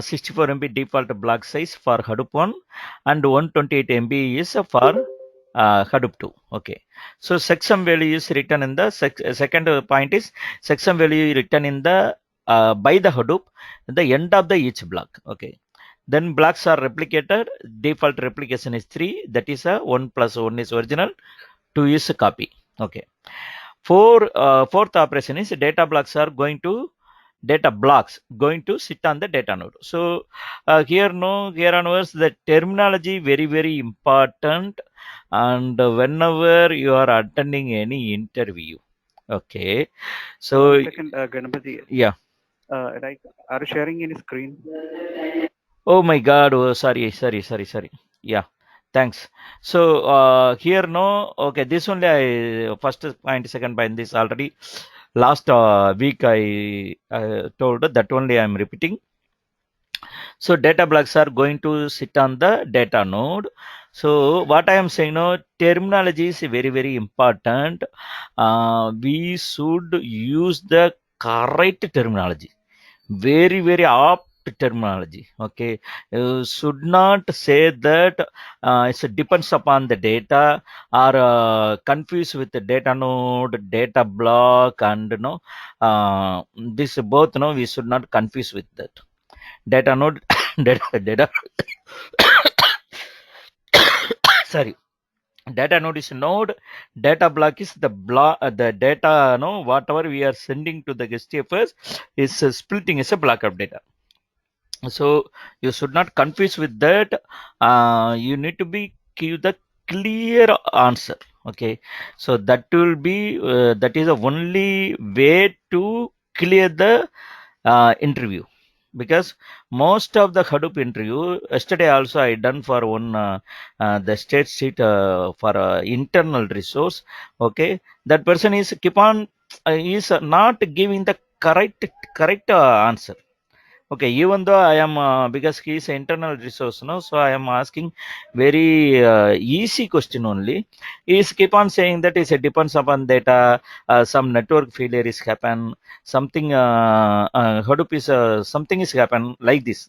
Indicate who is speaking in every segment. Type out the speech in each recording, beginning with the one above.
Speaker 1: 64 MB default block size for Hadoop 1 and 128 MB is for Hadoop 2. Okay. So checksum value is written in the second point is checksum value written in the by the Hadoop at the end of the each block. Okay. Then blocks are replicated. Default replication is 3. That is a 1 plus 1 is original. 2 is a copy. Okay. Fourth operation is data blocks are going to sit on the data node. So here onwards the terminology very important, and whenever you are attending any interview. Okay. So
Speaker 2: 1 second, Ganapati.
Speaker 1: yeah.
Speaker 2: Like, are you sharing any screen?
Speaker 1: Oh my God. Oh, sorry. Yeah. Thanks. So here okay, this only I first point, second point, this already last week I told that only I'm repeating. So data blocks are going to sit on the data node. So what I am saying now, terminology is very important. We should use the correct terminology. Very apt terminology. Okay. You should not say that it depends upon the data, or confused with the data node, data block, and this both we should not confuse with that. Data node data sorry, data node is node, data block is the block, the data whatever we are sending to the HDFS is splitting as a block of data. So you should not confuse with that. You need to be give the clear answer. Okay. So that will be that is the only way to clear the interview, because most of the Hadoop interview yesterday also I done for one the state sheet for internal resource. Okay. That person is keep on is not giving the correct answer. Okay, even though I am because he is internal resource, so I am asking very easy question only. He is keep on saying that it depends upon data. Some network failure is happen. Something Hadoop is something is happen like this.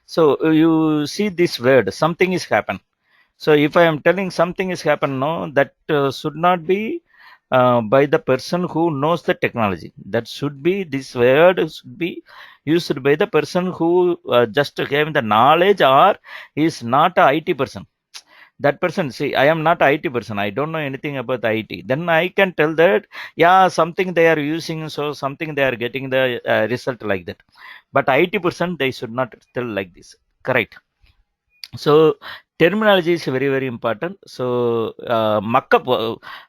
Speaker 1: So you see this word, something is happen. So if I am telling something is happen, no, that should not be by the person who knows the technology. That should be, this word should be used by the person who just having the knowledge, or is not a IT person. That person, see, I am not a IT person. I don't know anything about IT. Then I can tell that, yeah, something they are using, so something they are getting the result like that. But IT person, they should not tell like this. Correct. So terminology is very important. So markup,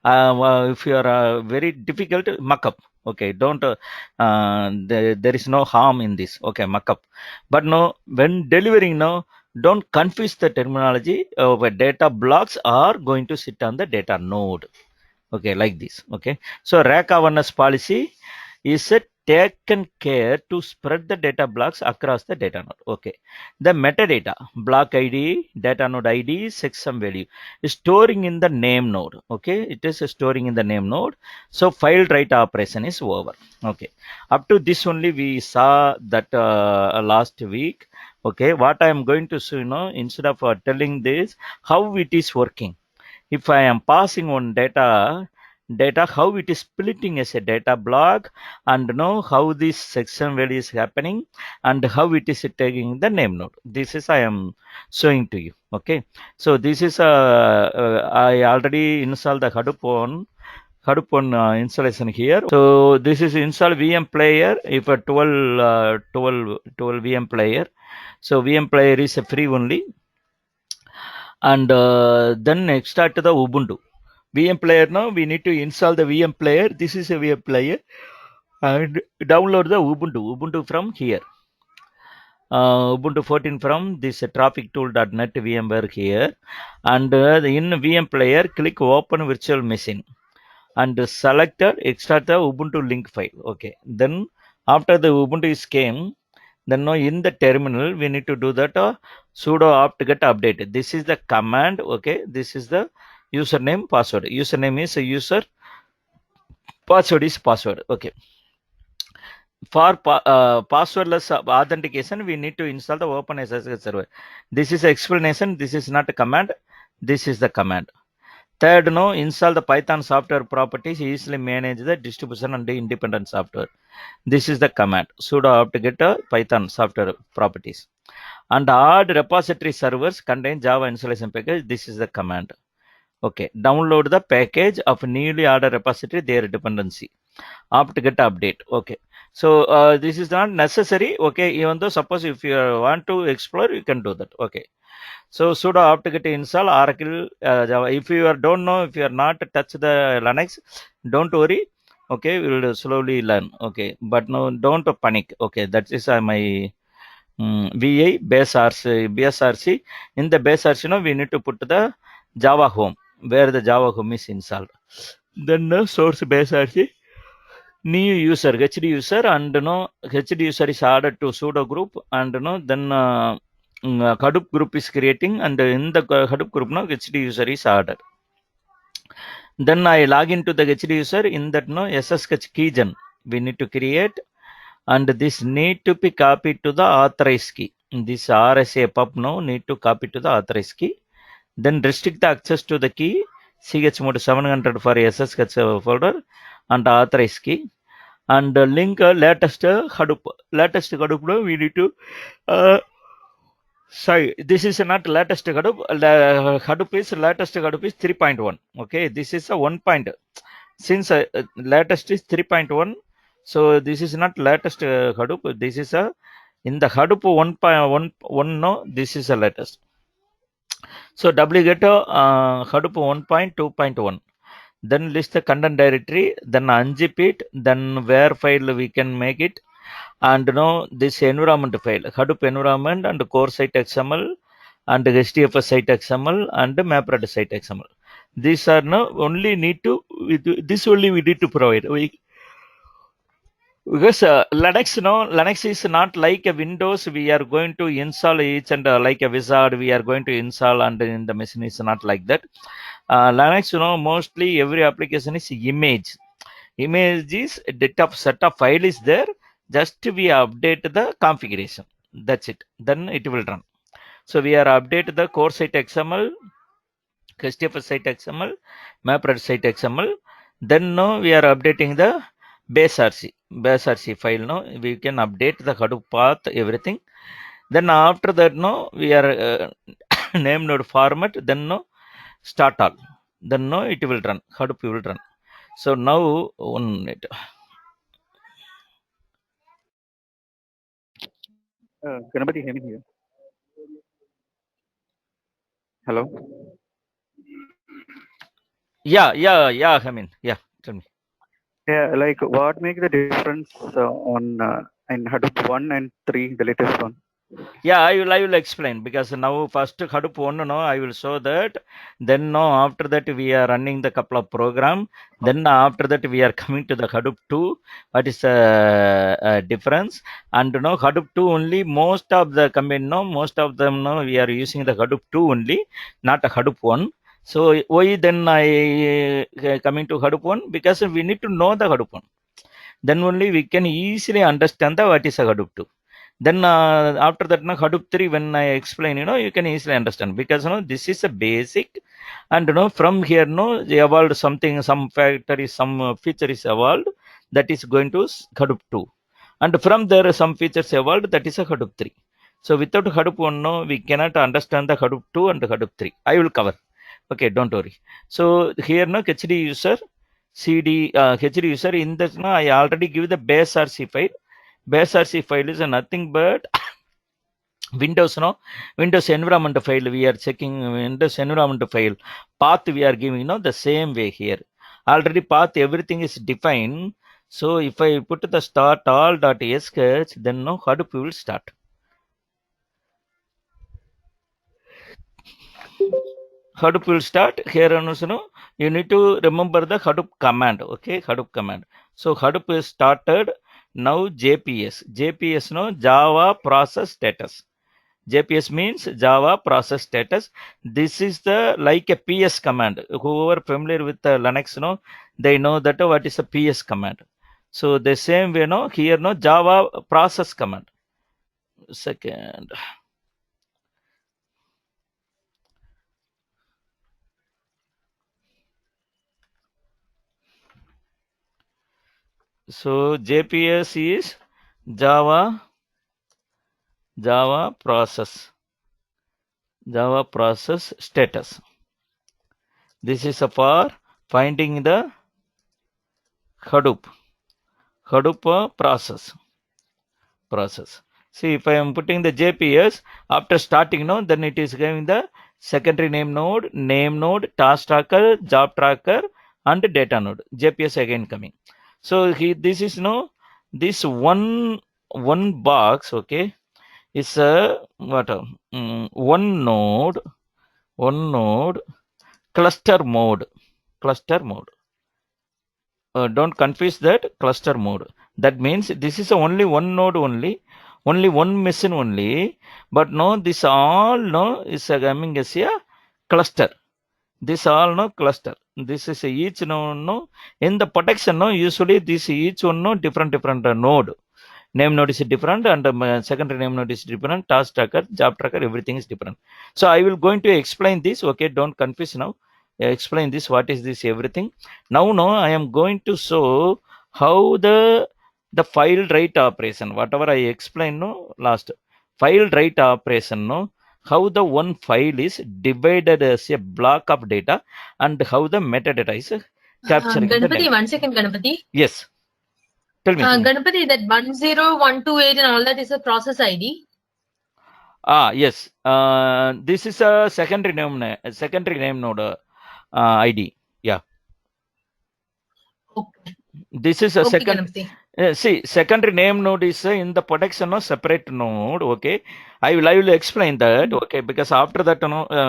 Speaker 1: if you are very difficult, markup. Okay, don't there is no harm in this. Okay, markup. But no, when delivering, no, don't confuse the terminology. Where data blocks are going to sit on the data node. Okay, like this. Okay, so rack awareness policy is a taken care to spread the data blocks across the data node. Okay, the metadata, block id, data node id, checksum value is storing in the name node. Okay, it is storing in the name node. So file write operation is over. Okay, up to this only we saw that last week. Okay, what I am going to show, instead of telling this how it is working, if I am passing on data how it is splitting as a data block, and know how this section value is happening, and how it is taking the name node. This is I am showing to you. Okay, so this is I already installed the Hadoop one installation here. So this is install VM player. If a 12 VM player, so VM player is a free only. And then extract the Ubuntu VM player. Now we need to install the VM player. This is a VM player, and download the Ubuntu from here. Ubuntu 14 from this traffictool.net VMware here, and in VM player click open virtual machine, and select extract the Ubuntu link file. Okay, then after the Ubuntu is came, then now in the terminal we need to do that sudo apt get updated. This is the command. Okay, this is the username password. Username is a user, password is password. Okay, for passwordless authentication, we need to install the OpenSSH server. This is explanation. This is not a command. This is the command. Third, no, install the Python software properties, easily manage the distribution and the independent software. This is the command. Sudo apt-get Python software properties. And add repository servers contain Java installation package. This is the command. Okay, download the package of newly added repository, their dependency. Apt-get update. Okay, so this is not necessary. Okay, even though suppose if you want to explore, you can do that. Okay. So sudo apt-get install Oracle Java. If you don't know, if you are not touch the Linux, don't worry. Okay, we will slowly learn. Okay, but no, don't panic. Okay, that is my VA base RC, BSRC. In the base RC, we need to put the Java home where the Java home is installed. Then the source base RC, new user, HD user, and HD user is added to sudo group, and then Hadoop group is creating, and in the Hadoop group now HD user is added. Then I log into the HD user. In that SSH keygen we need to create, and this need to be copied to the authorized key. This RSA pub now need to copy to the authorized key. Then restrict the access to the key chmod 700 for SSH folder and authorized key. And link latest Hadoop. Latest Hadoop now we need to sorry, this is not latest Hadoop. Hadoop is latest Hadoop is 3.1. Okay, this is a 1 point. Since latest is 3.1, so this is not latest Hadoop. This is a in the Hadoop 1.1. No, this is a latest. So wget Hadoop 1.2.1. Then list the content directory. Then unzip it. Then where file we can make it. And this environment file, Hadoop environment and core site XML and HDFS site XML and MapReduce site XML. These are only need to, this only we need to provide. Because Linux is not like a Windows. We are going to install each and like a wizard. We are going to install and in the machine is not like that. Linux, mostly every application is image. Image is a data set of file is there. Just we update the configuration. That's it. Then it will run. So we are update the core site XML, HDFS site XML, MapReduce site XML. Then we are updating the base RC file. We can update the Hadoop path, everything. Then after that, we are name node format. Then start all. Then it will run. Hadoop will run. So now 1 minute.
Speaker 2: Ganapati, hear me here. Hello.
Speaker 1: Yeah. I mean, yeah. Tell me.
Speaker 2: Yeah, like what make the difference on in Hadoop 1 and 3, the latest one?
Speaker 1: Yeah, I will explain, because now first Hadoop 1, I will show that. Then after that we are running the couple of program. Then after that we are coming to the Hadoop 2. What is the difference? And Hadoop 2 only, most of the most of them we are using the Hadoop 2 only, not a Hadoop 1. So why then I coming to Hadoop 1? Because we need to know the Hadoop 1. Then only we can easily understand the what is a Hadoop 2. Then after that, Hadoop 3, when I explain, you can easily understand, because this is a basic, and from here, evolved something, some factor is, some feature is evolved, that is going to Hadoop 2, and from there some features evolved, that is a Hadoop 3. So without Hadoop 1, we cannot understand the Hadoop 2 and Hadoop 3. I will cover. Okay, don't worry. So here, HD user, CD, HD user, in this, I already give the base RC file. Base RC file is nothing but Windows, Windows environment file. We are checking Windows environment file. Path we are giving, the same way here. Already path, everything is defined. So if I put the start all.sh, then Hadoop will start. Hadoop will start. Here, you need to remember the Hadoop command. Okay, Hadoop command. So Hadoop is started. Now JPS. JPS, Java process status. JPS means Java process status. This is the like a PS command. Whoever familiar with Linux, they know that what is a PS command. So the same way, no, here, no, Java process command. Second. So JPS is Java process status. This is for finding the Hadoop process. See, if I am putting the JPS after starting, no, then it is giving the secondary name node, task tracker, job tracker, and data node. JPS again coming. So this is this one box, okay, is a one node cluster mode. Don't confuse that cluster mode. That means this is only one node only one machine only, but no, this all no is coming as a cluster. This all no cluster. This is each no in the protection, no, usually this each one no different node. Name node is different, and secondary name node is different, task tracker, job tracker, everything is different. So I will going to explain this, okay, don't confuse now. Explain this, what is this everything. Now I am going to show how the file write operation, whatever I explained last, file write operation, how the one file is divided as a block of data, and how the metadata is capturing the
Speaker 3: Ganapati,
Speaker 1: name.
Speaker 3: 1 second, Ganapati.
Speaker 1: Yes, tell me.
Speaker 3: Ganapati, that 10128 and all that is a process ID.
Speaker 1: Yes. This is a secondary name node ID. Yeah.
Speaker 3: Okay.
Speaker 1: This is a
Speaker 3: Okay,
Speaker 1: second.
Speaker 3: Ganapati.
Speaker 1: See, secondary name node is in the protection of separate node. Okay, I will explain that. Okay, because after that,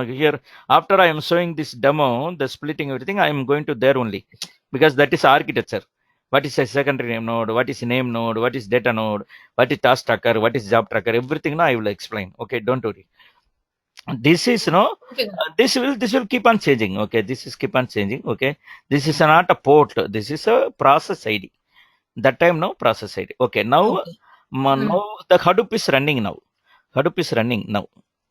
Speaker 1: here after I am showing this demo, the splitting everything, I am going to there only, because that is architecture. What is a secondary name node? What is name node? What is data node? What is task tracker? What is job tracker? Everything now I will explain. Okay, don't worry. This is
Speaker 3: Okay.
Speaker 1: this will keep on changing. Okay, this is keep on changing. Okay, this is not a port. This is a process ID. That time now process ID. Okay, now
Speaker 3: Okay.
Speaker 1: now the Hadoop is running now. Hadoop is running now.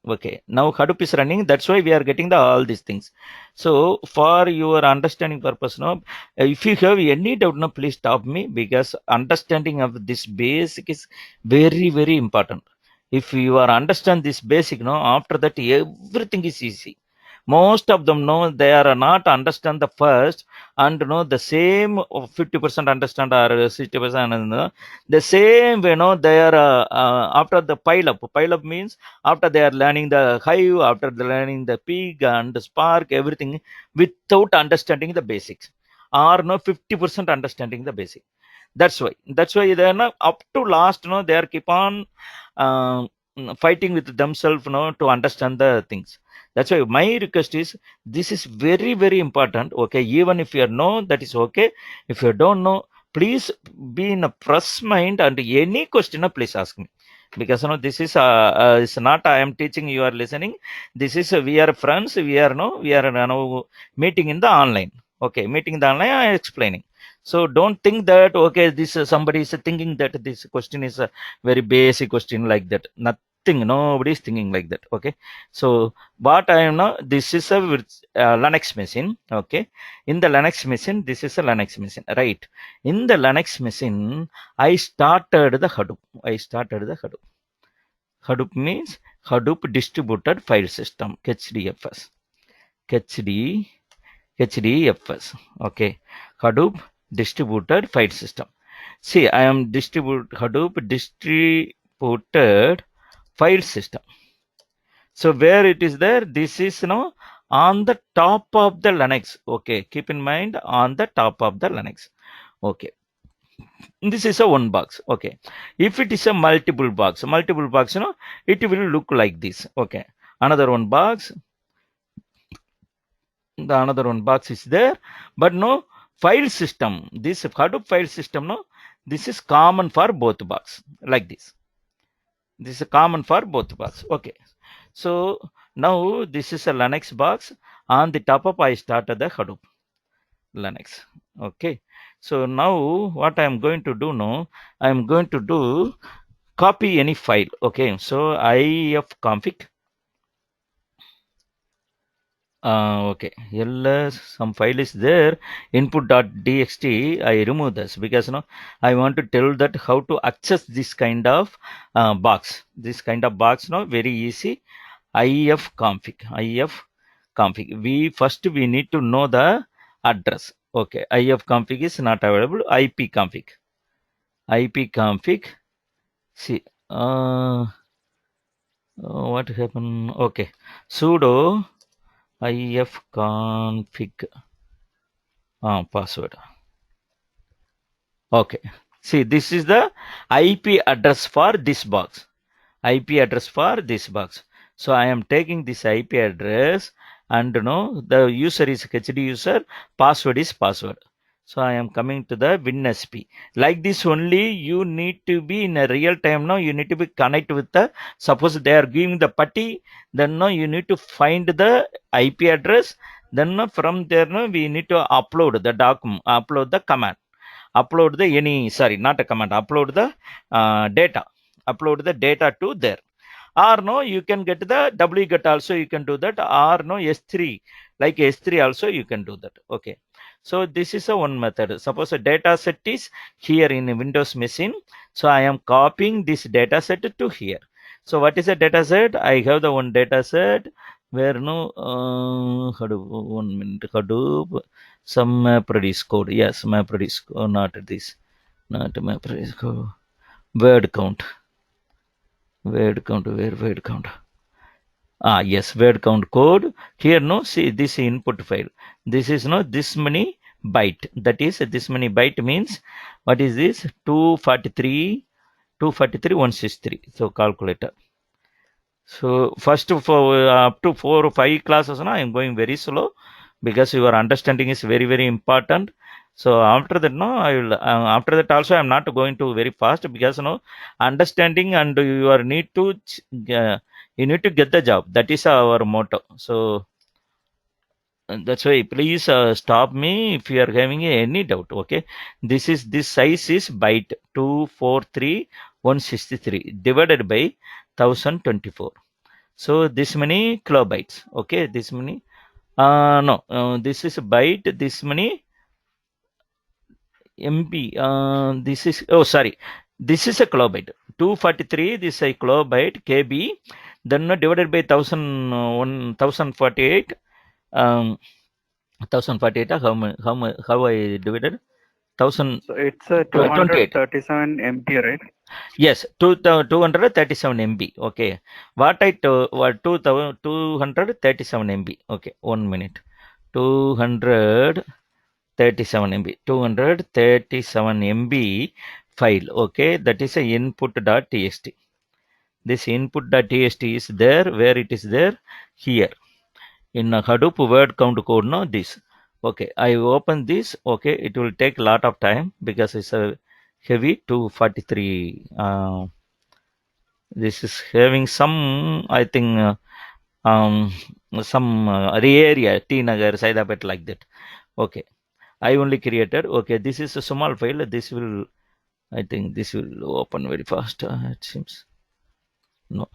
Speaker 1: Okay, now Hadoop is running. That's why we are getting all these things. So for your understanding purpose, now, if you have any doubt, now please stop me, because understanding of this basic is very important. If you are understand this basic, no, after that everything is easy. Most of them know they are not understand the first, and know the same 50% understand or 60%, the same way, they are after the pile up means after they are learning the hive, after the learning the pig and the spark, everything without understanding the basics, or 50% understanding the basic. That's why they are not up to last, they are keep on uh, fighting with themselves, to understand the things. That's why my request is, this is very important. Okay, even if you know, that is okay. If you don't know, please be in a fresh mind, and any question, please ask me, because this is it's not I am teaching, you are listening. This is we are friends, we are now meeting in the online. Okay, meeting in the online, I am explaining. So don't think that, okay, this somebody is thinking that this question is a very basic question like that. Nothing, nobody is thinking like that. Okay, so what I am now, this is a Linux machine. Okay, in the Linux machine, this is a Linux machine, right? In the Linux machine, I started the Hadoop. Hadoop means Hadoop Distributed File System, HDFS. HDFS. Okay, Hadoop Distributed File System. See, I am Hadoop Distributed File System. So where it is there, this is on the top of the Linux. Okay, keep in mind, on the top of the Linux. Okay, this is a one box. Okay, if it is a multiple box, it will look like this. Okay, another one box, the another one box is there, but file system, this Hadoop file system, this is common for both box, like this. This is common for both box. Okay, so now this is a Linux box. On the top of, I started the Hadoop Linux. Okay, So now what I am going to do now, I am going to do copy any file. Okay, so ifconfig. Okay, ls some file is there, input.txt. I remove this because I want to tell that how to access this kind of box. This kind of box very easy. ifconfig. We need to know the address. Okay, ifconfig is not available. ipconfig. See, what happened? Okay, sudo ifconfig password. Okay, see, this is the IP address for this box. IP address for this box. So I am taking this IP address, and the user is HD user, password is password. So I am coming to the WinSP. Like this only you need to be in a real time now. You need to be connect with the, suppose they are giving the putty, then you need to find the IP address. Then from there we need to upload the document, upload the command, upload the not a command, upload the data, upload the data to there. Or you can get the wget also, you can do that. Or s3, like s3 also you can do that. Okay, so this is a one method. Suppose a data set is here in a Windows machine, so I am copying this data set to here. So what is a data set? I have the one data set where Hadoop, 1 minute, Hadoop, some MapReduce code. Yes, MapReduce code, not this, not MapReduce code. Word count. Word count, where word count? Yes, word count code. Here, see this input file. This is this many byte. That is, this many byte means, what is this? 243, 163. So calculator. So first for up to 4 or 5 classes now I am going very slow, because your understanding is very, very important. So after that I will after that also I am not going to very fast, because understanding and you are need to you need to get the job. That is our motto. So that's why please stop me if you are having any doubt. Okay, this size is byte 243 163 divided by 1024. So this many kilobytes. Okay, this many. No, this is byte. This many MB. This is, oh sorry, this is a kilobyte. 243. This is a kilobyte KB. Then divided by 1048. 1048. How I divided? 1000.
Speaker 2: So it's a
Speaker 1: 28.
Speaker 2: 237 MB, right?
Speaker 1: Yes, 237 MB. Okay, what I what 237 MB. Okay, 1 minute. 237 MB. 237 MB file. Okay, that is a input.txt. This input.txt is there. Where it is there? Here in a Hadoop word count code. No, this. Okay, I open this. Okay, it will take a lot of time because it's a heavy 243. This is having some, I think, some area, T Nagar, Saidapet, like that. Okay, I only created. Okay, this is a small file. This will, I think, this will open very fast. It seems. No.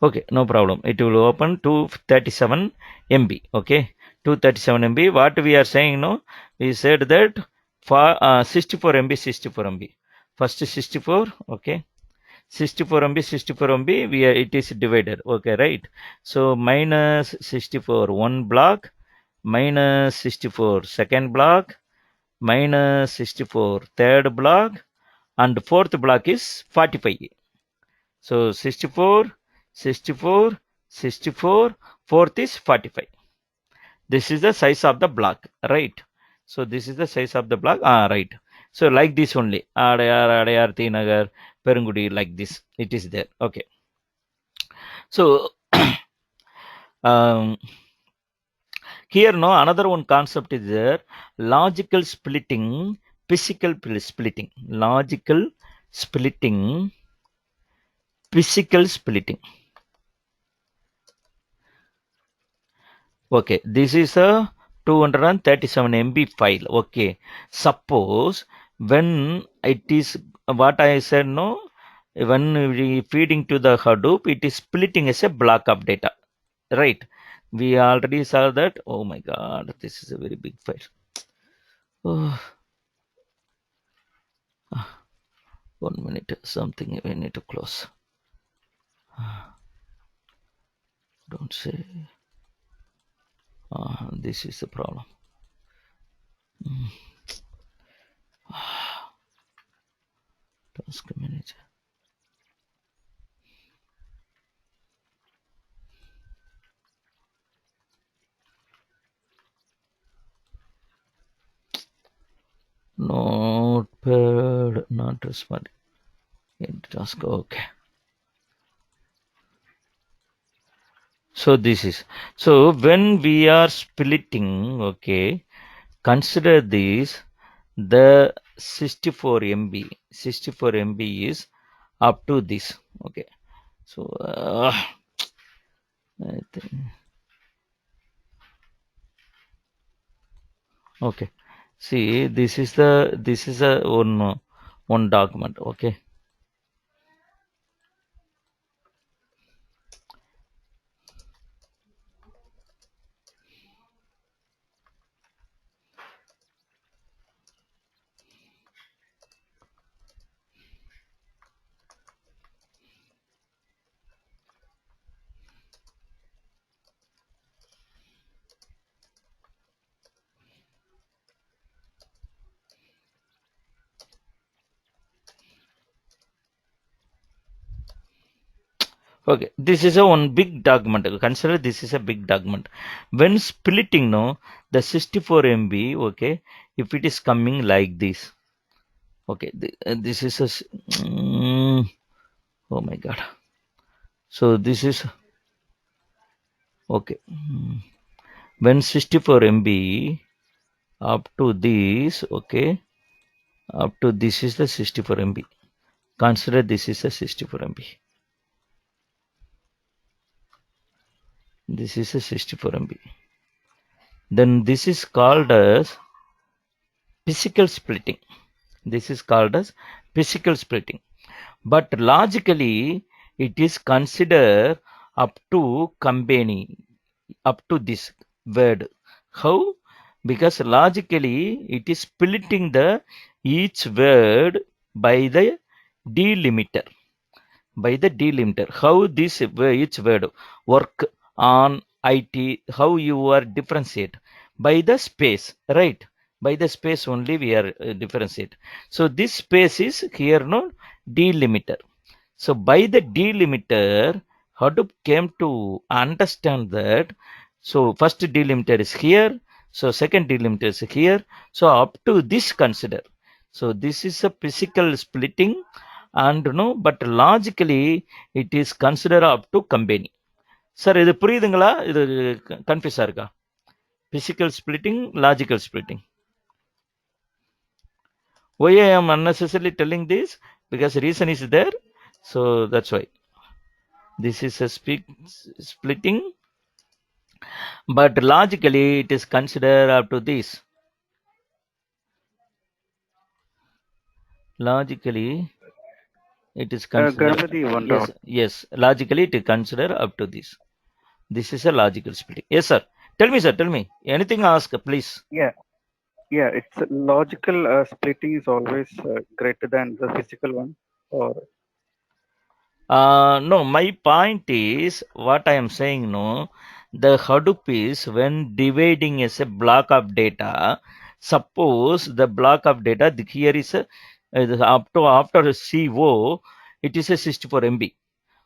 Speaker 1: Okay, no problem. It will open 237 MB. Okay, 237 MB. What we are saying, no, we said that for 64 MB, 64 MB. First 64. Okay. 64 MB, 64 MB, it is divided. Okay, right? So minus 64 one block, minus 64 second block, minus 64 third block, and fourth block is 45. So 64, 64, 64, fourth is 45. This is the size of the block, right? So this is the size of the block. Right. So like this only. Adayar, Tinagar, Perungudi, like this. It is there. Okay. So here another one concept is there. Logical splitting, physical splitting. Logical splitting, physical splitting. Okay. This is a 237 MB file. Okay. Suppose when it is what I said, no, when we feeding to the Hadoop, it is splitting as a block of data, right? We already saw that. Oh my God, this is a very big file. Oh, 1 minute, something we need to close. Don't say. This is the problem. Task manager. Notepad, not responding. Task, okay. So this is, so when we are splitting, okay, consider this, the 64 MB, 64 MB is up to this, okay. So I think, okay. See, this is a one document, okay. Okay, this is a one big document. Consider this is a big document. When splitting, no, the 64 MB, okay, if it is coming like this, okay, this is a, oh my God. So this is, okay, when 64 MB up to this, okay, up to this is the 64 MB. Consider this is a 64 MB. This is a 64 MB. Then this is called as physical splitting. This is called as physical splitting. But logically, it is considered up to combining, up to this word. How? Because logically, it is splitting the each word by the delimiter. By the delimiter. How this each word work on IT, how you are differentiate? By the space, right? By the space only we are differentiate. So this space is here, no, delimiter. So by the delimiter, Hadoop came to understand that. So first delimiter is here. So second delimiter is here. So up to this consider. So this is a physical splitting, and no, but logically it is considered up to company. Sir இது புரியுதுங்களா? இது கன்ஃபியூஸா இருக்கா? Physical splitting, logical splitting. Why I am unnecessarily telling this? Because reason is there. So that's why. This is a splitting, but logically it is considered up to this. Logically it is considered. Yes, logically it is considered up to this. This is a logical splitting. Yes, sir. Tell me, sir. Tell me. Anything ask, please.
Speaker 2: Yeah. It's logical splitting is always greater than the physical one, or
Speaker 1: no, my point is what I am saying. No, the Hadoop is when dividing as a block of data. Suppose the block of data here is a, up to after CO, it is a 64 MB.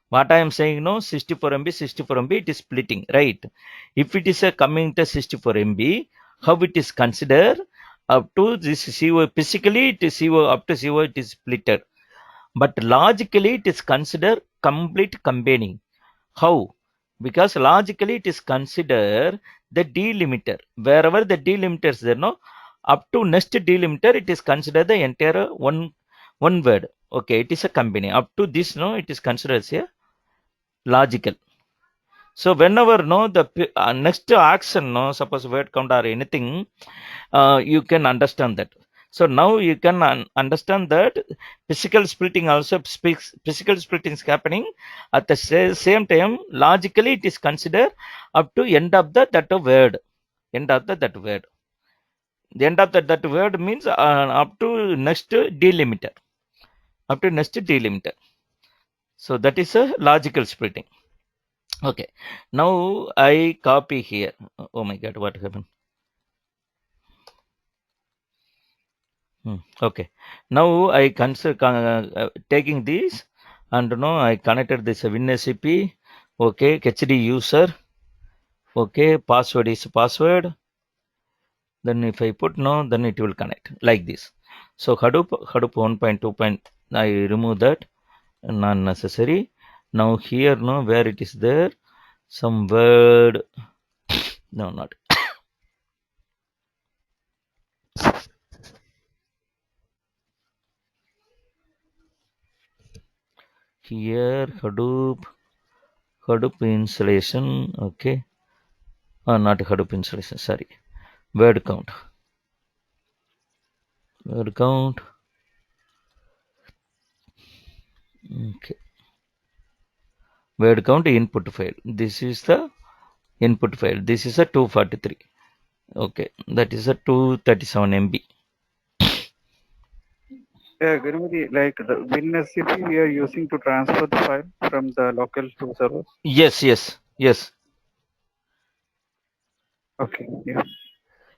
Speaker 1: What I am saying, no, 64 MB, 64 MB, it is splitting, right? If it is a coming to 64 MB, how it is considered up to this CO, physically it is CO, up to CO it is splitted. But logically it is considered complete combining. How? Because logically it is considered the delimiter. Wherever the delimiter is there, no, up to next delimiter, it is considered the entire one word. Okay, it is a combining. Up to this, no, it is considered as a logical. So whenever no the next action, no, suppose word count or anything, you can understand that. So now you can understand that physical splitting also speaks, physical splitting is happening at the same time. Logically, it is considered up to end of the that word, end of the that word. The end of that word means up to next delimiter, up to next delimiter. So that is a logical splitting. Okay, now I copy here. Oh my god, what happened? Okay, now I consider taking this, and now I connected this WinSCP. Okay, HD user. Okay, password is password. Then if I put no, then it will connect like this. So Hadoop 1.2. I remove that, not necessary. Now here, no, where it is there, some word. No, not here. Hadoop installation. Okay, not Hadoop installation. Sorry, word count. Word count. Okay, word count input file. This is the input file. This is a 243. Okay, that is a 237 MB.
Speaker 2: Yeah, Ganapati, like the WinSCP we are using to transfer the file from the local to servers.
Speaker 1: Yes, yes, yes.
Speaker 2: Okay, yeah.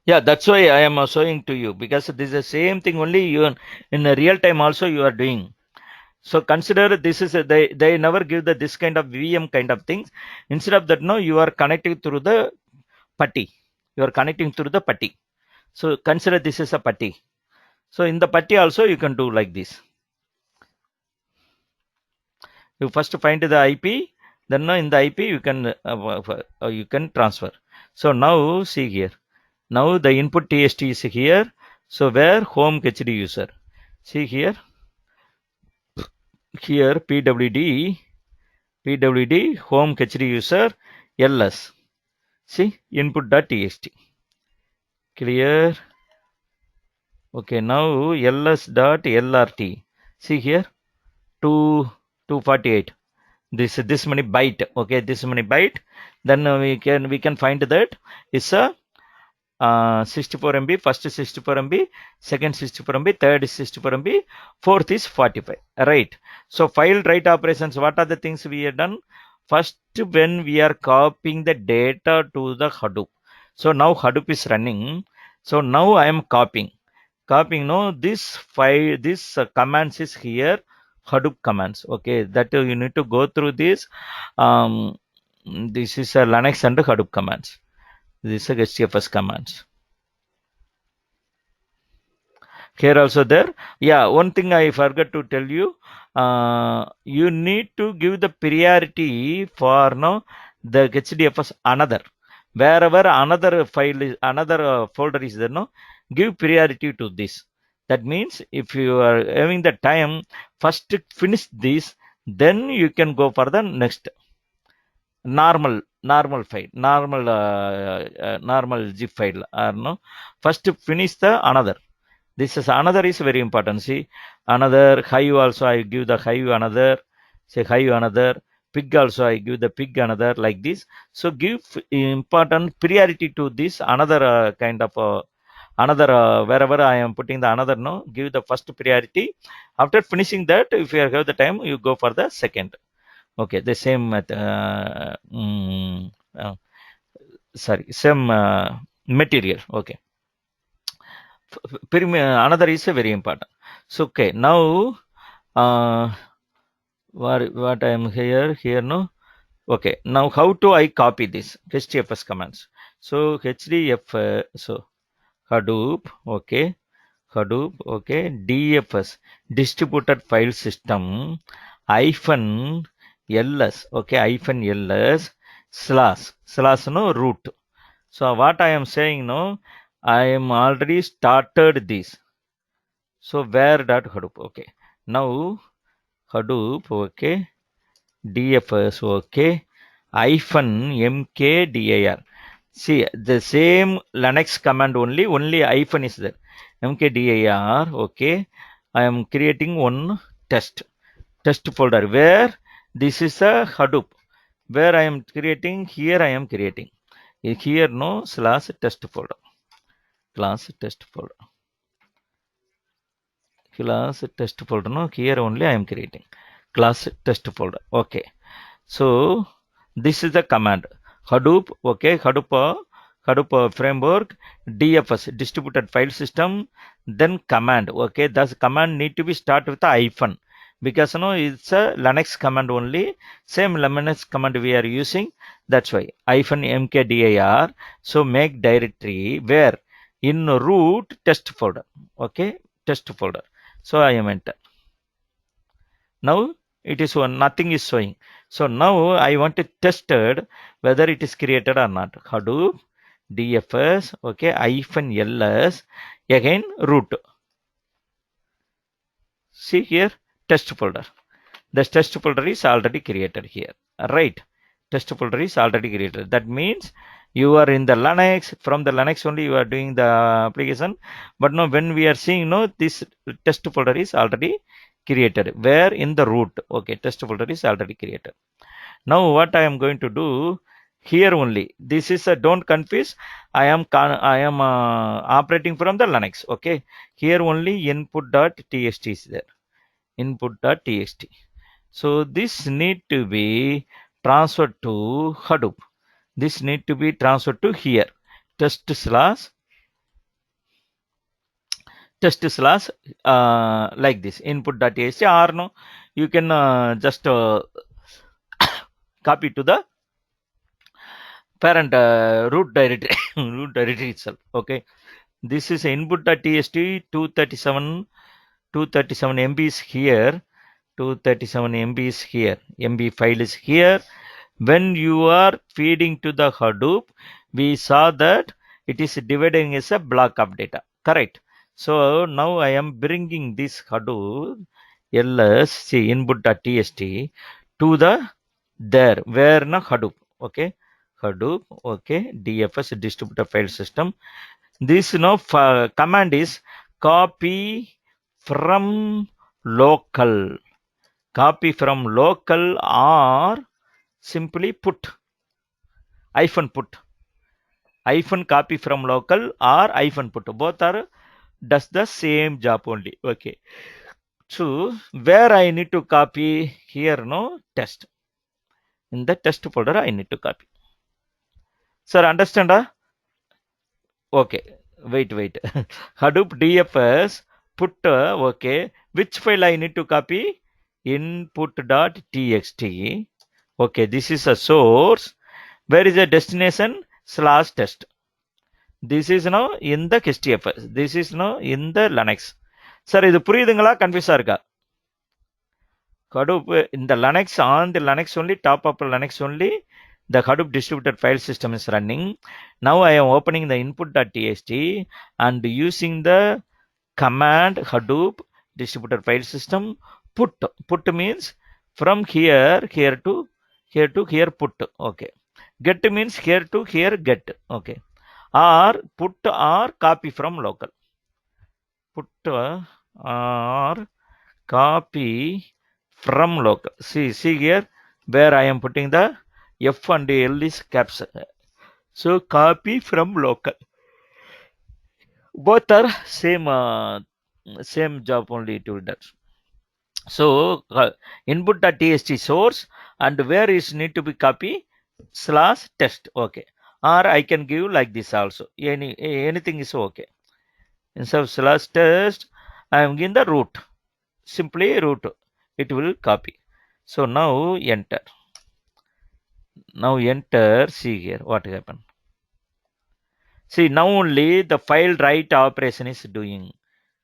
Speaker 1: Yeah, that's why I am showing to you, because this is the same thing only you in a real time also you are doing. So consider this is they never give the this kind of VM kind of things. Instead of that, no, you are connecting through the putty. You are connecting through the putty. So consider this is a putty. So in the putty also you can do like this. You first find the IP, then in the IP you can transfer. So now see here. Now the input TST is here. So where home HD user. See here. Here PWD home HD user ls. See input.txt. Clear. Okay, now ls.lrt. See here 248. This many byte. Okay, this many byte. Then we can find that is a 64 MB, first 64 MB, second 64 MB, third is 64 MB, fourth is 45. Right. So file write operations, what are the things we have done? First, when we are copying the data to the Hadoop. So now Hadoop is running. So now I am copying. No, this file, this commands is here, Hadoop commands. Okay, that you need to go through this. Um, this is a Linux and Hadoop commands. This is HDFS commands. Here also there. Yeah, one thing I forgot to tell you. You need to give the priority for no the HDFS another. Wherever another file is, another folder is there, no, give priority to this. That means if you are having the time, first finish this, then you can go for the next normal file, normal zip file, or no. First finish the another. This is another is very important. See, another Hive also I give the Hive another. Say Hive another. Pig also I give the pig another, like this. So give important priority to this another kind of another wherever I am putting the another, no, give the first priority. After finishing that, if you have the time, you go for the second. Okay, the same uh, sorry, same material. Okay, another is very important. So okay, now what I am here, no. Okay, now how to I copy this HDFS commands? So HDF, so Hadoop, okay, DFS, distributed file system, hyphen ls, okay, hyphen ls slash no root. So what I am saying, no, I am already started this. So where dot Hadoop, okay. Now Hadoop, okay, DFS, okay, -mkdir. See, the same Linux command only hyphen is there. mkdir, okay. I am creating one test folder where this is a Hadoop. Where I am creating, here I am creating. Here no slash test folder. Class test folder. Class test folder, no, here only I am creating. Class test folder. Okay. So this is the command. Hadoop, okay, Hadoop framework, DFS, distributed file system, then command, okay. Thus command need to be start with a hyphen because it's a Linux command only. Same Linux command we are using. That's why hyphen mkdir. So make directory where in root test folder, okay, test folder. So I am enter. Now it is nothing is showing. So now I want to test whether it is created or not. Hadoop DFS, okay, -ls, again root. See here, test folder. The test folder is already created here, right? Test folder is already created. That means you are in the Linux. From the Linux only you are doing the application. But now when we are seeing, this test folder is already created. Where in the root? Okay, test folder is already created. Now what I am going to do here only. This is a don't confuse. I am operating from the Linux. Okay, here only input.txt is there. Input.txt. So this need to be transferred to Hadoop. This need to be transferred to here. Test slash like this input.txt, or no, you can just copy to the parent root directory root directory itself. Okay, this is input.txt 237 MB is here. 237 MB is here. MB file is here. When you are feeding to the Hadoop, we saw that it is dividing as a block of data. Correct. So now I am bringing this Hadoop ls, see input.txt to the there where na Hadoop. Okay, Hadoop. Okay, DFS distributed file system. This command is copy from local. Copy from local or simply put hyphen copy from local or hyphen put. Both are does the same job only. Okay. So where I need to copy here, test. In the test folder I need to copy. Sir, understand? Okay. Wait. Hadoop DFS put, okay. Which file I need to copy? Input.txt. Okay, this is a source. Where is the destination? /test. This is now in the KSTFS. This is now in the Linux. Sir, இது புரியுதுங்களா கன்ஃபியூஸா இருக்கா? Hadoop in the Linux, on the Linux only, top of Linux only, the Hadoop distributed file system is running. Now I am opening the input.txt and using the command Hadoop distributed file system put. Put means from here to here put. Okay. Get means here to here get. Okay. Or put or copy from local. Put or copy from local. See here where I am putting the F and L is caps. So copy from local. Both are same job only to that. So input.txt source and where is need to be copy /test. Okay. Or I can give like this also. Anything is okay. Instead of /test, I am giving the root. Simply root. It will copy. So now enter. Now enter. See here what happened. See now only the file write operation is doing.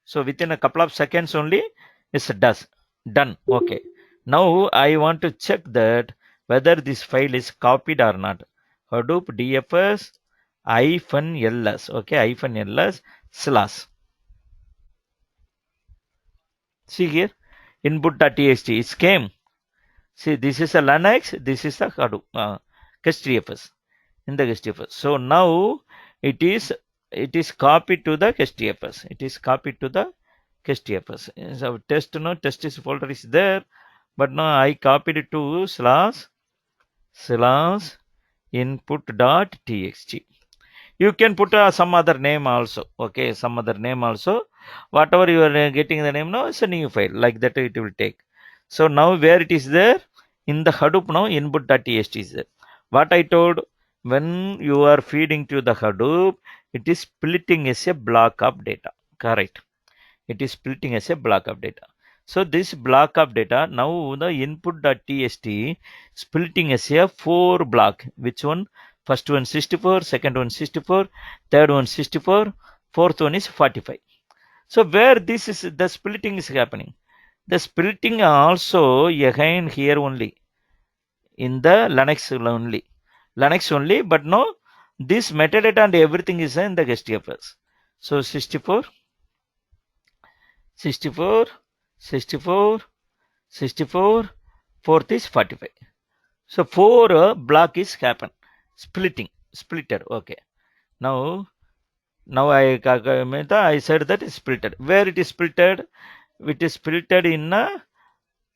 Speaker 1: So within a couple of seconds only it's done. Okay. Now I want to check that whether this file is copied or not. Hadoop DFS -ls. Okay, -ls /. See here input.txt it came. See, this is a Linux, this is a Hadoop. HDFS, in the HDFS. So now it is copied to the HDFS. It is copied to the HDFS. So test is folder is there, but now I copied it to slash input.txt. You can put some other name also. Okay, some other name also. Whatever you are getting the name now, it's a new file. Like that it will take. So now where it is there? In the Hadoop now, input.txt is there. What I told, when you are feeding to the Hadoop, it is splitting as a block of data. Correct. It is splitting as a block of data. So this block of data, now the input.txt splitting as a 4 block. Which one? First one 64, second one 64, third one 64, fourth one is 45. So where this is the splitting is happening? The splitting also again here only in the Linux only, but no, this metadata and everything is in the HDFS. So 64, 64, 64, 64, fourth is 45. So 4 block is happen. Splitter. Okay. Now I said that is splitted. Where it is splitted? It is splitted in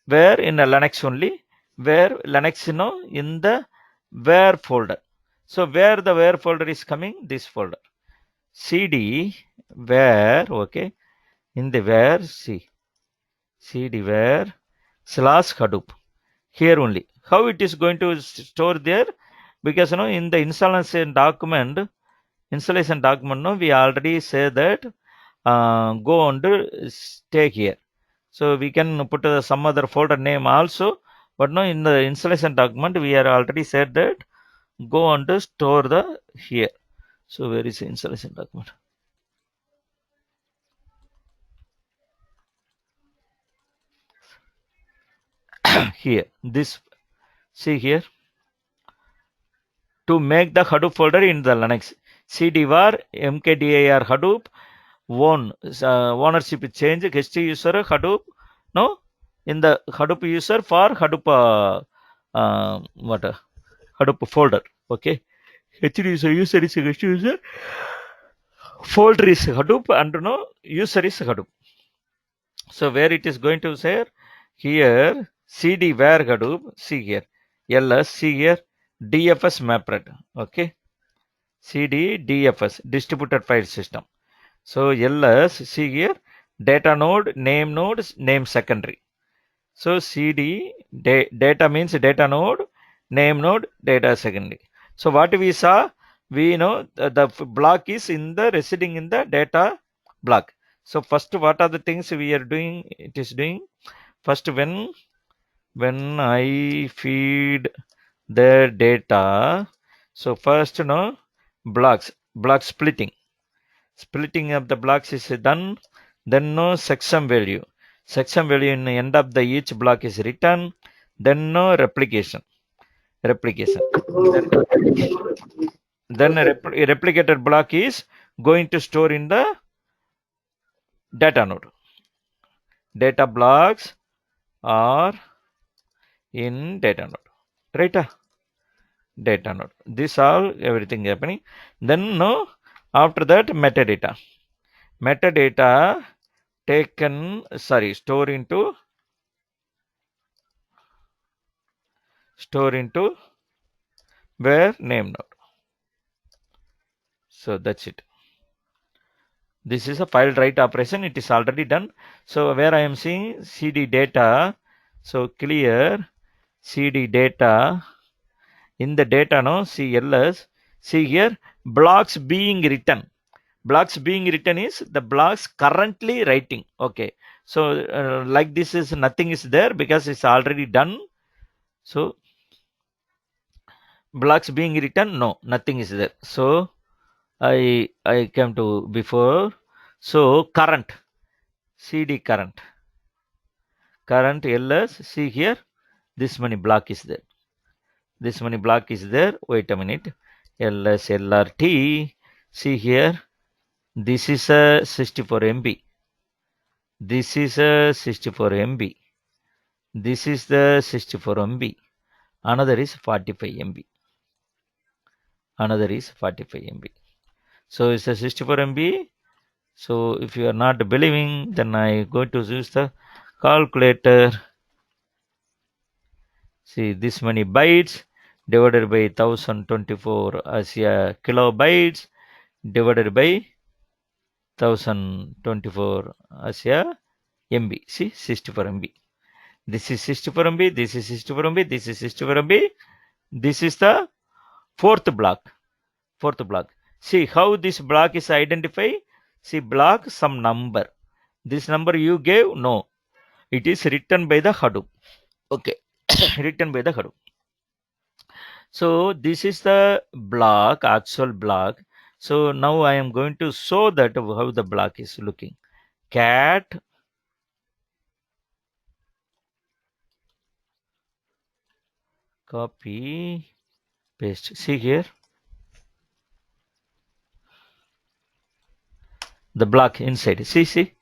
Speaker 1: where in a Linux only. Where Linux in the where folder. So where the where folder is coming? This folder. CD where, okay, in the where CD where slash Hadoop. Here only. How it is going to store there? Because in the installation document, we already say that go on to stay here. So we can put some other folder name also, but no, in the installation document we are already said that go on to store the here. So where is the installation document? Here, this, see here, to make the Hadoop folder in the Linux, cdvar mkdir Hadoop ownership change HT user Hadoop, no, in the Hadoop user for Hadoop Hadoop folder. Okay, HT user is HT user, folder is Hadoop, and no user is Hadoop. So where it is going to say here cd where Hadoop, see here ls, see here DFS mapred. Okay, cd DFS distributed file system. So ls, see here data node, name secondary. So cd data means data node, name node, data secondary. So what we saw, we know the block is in the residing in the data block. So first, what are the things we are doing? It is doing first when I feed the data. So first, block splitting of the blocks is done. Then no checksum value in the end of the each block is written. Then no replication. Then a replicated block is going to store in the data node. Data blocks are in data node, right? Data node. This all everything happening. Then no, after that metadata taken, store into where name node. So that's it. This is a file write operation. It is already done. So where I am seeing cd data. So clear cd data. In the data, CLS. See here blocks being written. Blocks being written is the blocks currently writing. Okay. So like this is nothing is there because it's already done. So blocks being written, no, nothing is there. So I came to before. So current cd current ls, see here this many block is there. This many block is there. Wait a minute. ls lrt, see here this is a 64 MB. This is a 64 MB. This is the 64 MB. Another is 45 MB. another is 45 MB. So it's a 64 MB. So if you are not believing, then I go to use the calculator. See, this many bytes divided by 1024 as a kilobytes divided by 1024 as a MB. See, 64 MB. This is 64 MB, this is 64 MB, this is 64 MB. This is the fourth block. See how this block is identified. See, block some number. This number you gave, no. It is written by the Hadoop. Okay, written by the Hadoop. So this is the block, actual block. So now I am going to show that how the block is looking. Cat copy paste. See here, the block inside. See,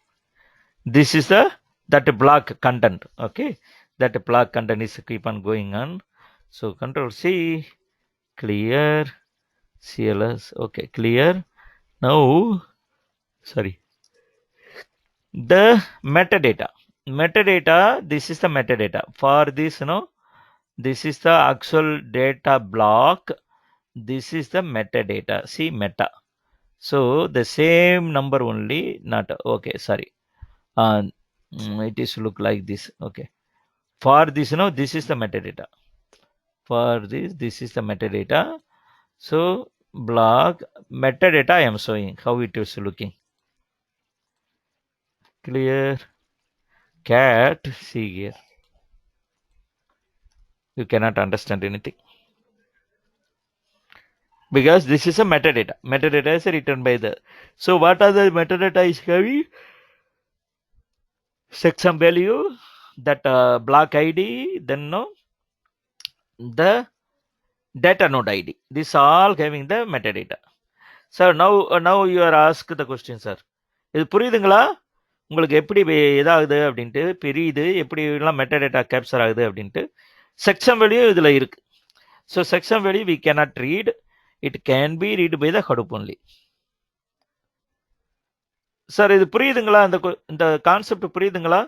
Speaker 1: this is the that block content. Okay, that block content is keep on going on. So Control C, clear, CLS. Okay, clear. Now, sorry, the metadata. This is the metadata for this. This is the actual data block. This is the metadata. See, meta. So the same number only, not okay. Sorry, it is look like this. Okay, for this, this is the metadata. For this is the metadata. So block metadata I am showing how it is looking. Clear. Cat. See here. You cannot understand anything because this is a metadata. Metadata is written by the. So what are the metadata is having? Checksum value, that block ID, then the data node ID. This all having the metadata. Sir, now you are asked the question, sir. இது புரியுதுங்களா? உங்களுக்கு எப்படி இதாகுது அப்படின்ட்டு பெரியுது, எப்படி எல்லாம் metadata capture ஆகுது அப்படின்ட்டு. செக்ஷன் வேல்யூ இதுல இருக்கு. So section value we cannot read, it can be read by the Hadoop only. Sir இது புரியுதுங்களா? இந்த கான்செப்ட் புரியுதுங்களா?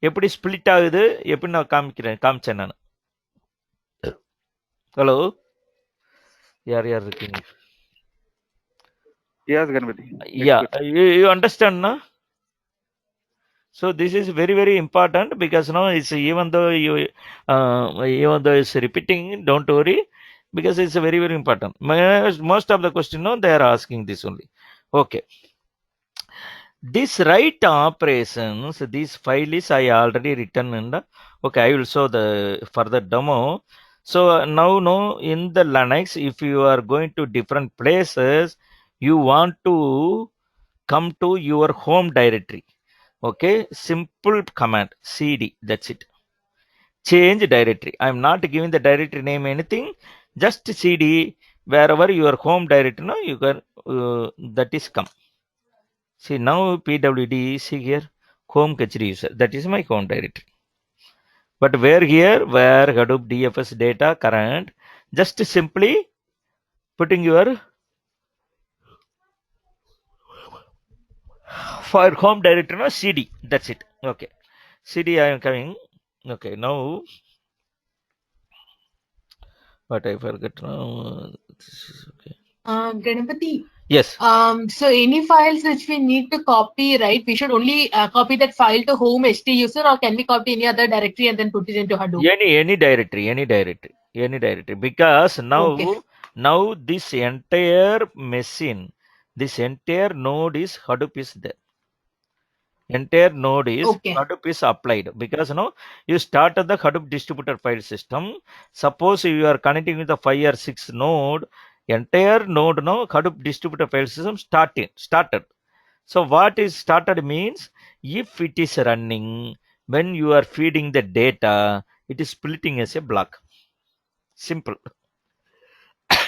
Speaker 1: எப்படி ஸ்பிளிட் ஆகுது, எப்படி நான் காமிச்சேன் நான். ஹலோ, யார் இருக்கீங்க?
Speaker 2: Yes, Ganpati.
Speaker 1: Yeah, you understand, no? So this is very, very important because it's even though it's repeating, don't worry, because it's very, very important. Most of the question, they are asking this only. Okay. This write operations, this file is I already written in the. Okay, I will show the further demo. So now, in the Linux, if you are going to different places, you want to come to your home directory. Okay, simple command cd, that's it. Change directory. I'm not giving the directory name anything, just cd wherever your home directory, you can that is come. See now pwd, see here, home kachri user, that is my home directory. But where Hadoop DFS data current, just simply putting your for home directory, cd, that's it. Okay, cd I am coming. Okay, now what I forgot now. Okay.
Speaker 3: Ganpati.
Speaker 1: Yes.
Speaker 3: So any files which we need to copy, right? We should only copy that file to home HT user, or can we copy any other directory and then put it into Hadoop?
Speaker 1: Any directory. Because now this entire machine, this entire node is Hadoop is there. Entire node is Hadoop is applied because you started the Hadoop distributor file system. Suppose you are connecting with the 5 or 6 node, entire node Hadoop distributor file system started. So what is started means, if it is running, when you are feeding the data, it is splitting as a block. Simple.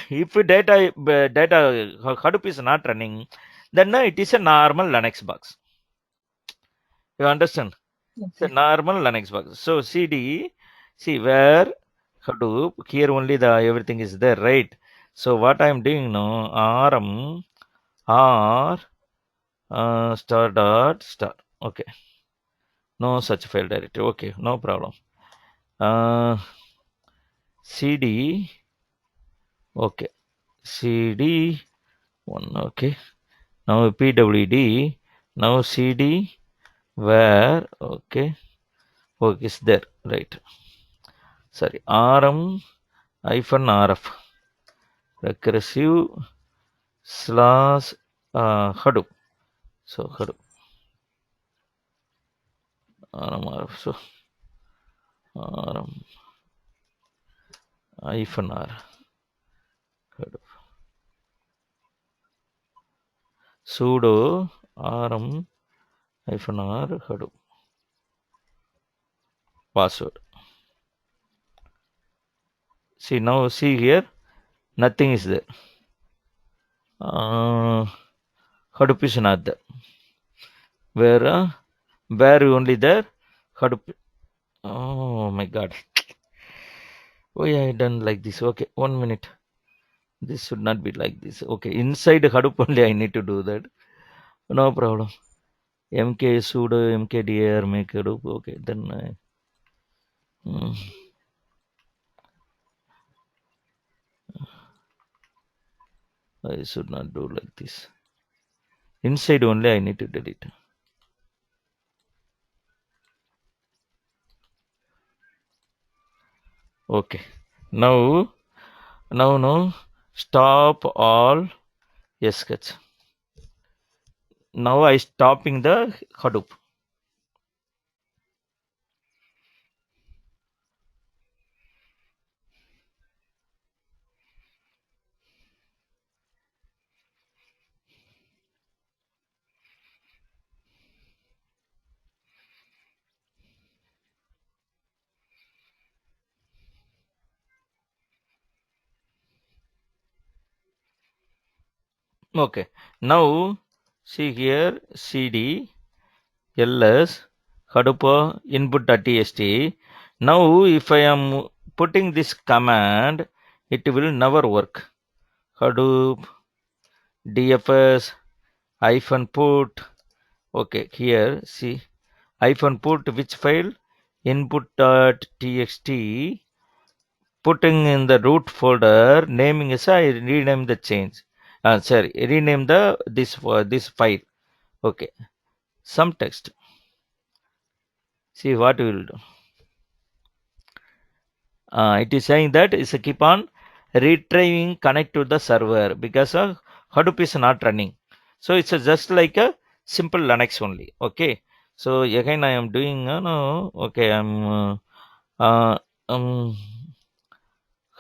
Speaker 1: If data Hadoop is not running, then it is a normal Linux box. You understand? It's a normal Linux box. So cd, see where Hadoop, here only the everything is there, right? So what I'm doing now, rm r star dot star. Okay, no such file directory. Okay, no problem. Cd. Okay, cd one. Okay, now pwd. Now cd where. Okay, okay, is there right? Sorry, rm hyphen rf recursive slash Hadoop. So Hadoop rm rf. So rm hyphen r Hadoop sudo rm hyphen r Hadoop password. See now, see here, nothing is there. Hadoop is not there. Where only there? Hadoop. Oh my God. Why I done like this? Okay, 1 minute. This should not be like this. Okay, inside Hadoop only I need to do that. No problem. mk sudo mkdir make Hadoop. Okay, then I should not do like this. Inside only I need to delete. Okay, now stop all sketch. Now I stopping the Hadoop. Okay, now see here cd ls Hadoop input.txt. Now if I am putting this command, it will never work. Hadoop dfs hyphen put. Okay, here see hyphen put which file? Input.txt. Putting in the root folder, naming is I rename the change. Sorry, rename the this file. Okay, some text. See what we will do. It is saying that is keep on retrieving connect to the server because Hadoop is not running. So it's just like a simple Linux only. Okay. So again I am doing no. Okay, I'm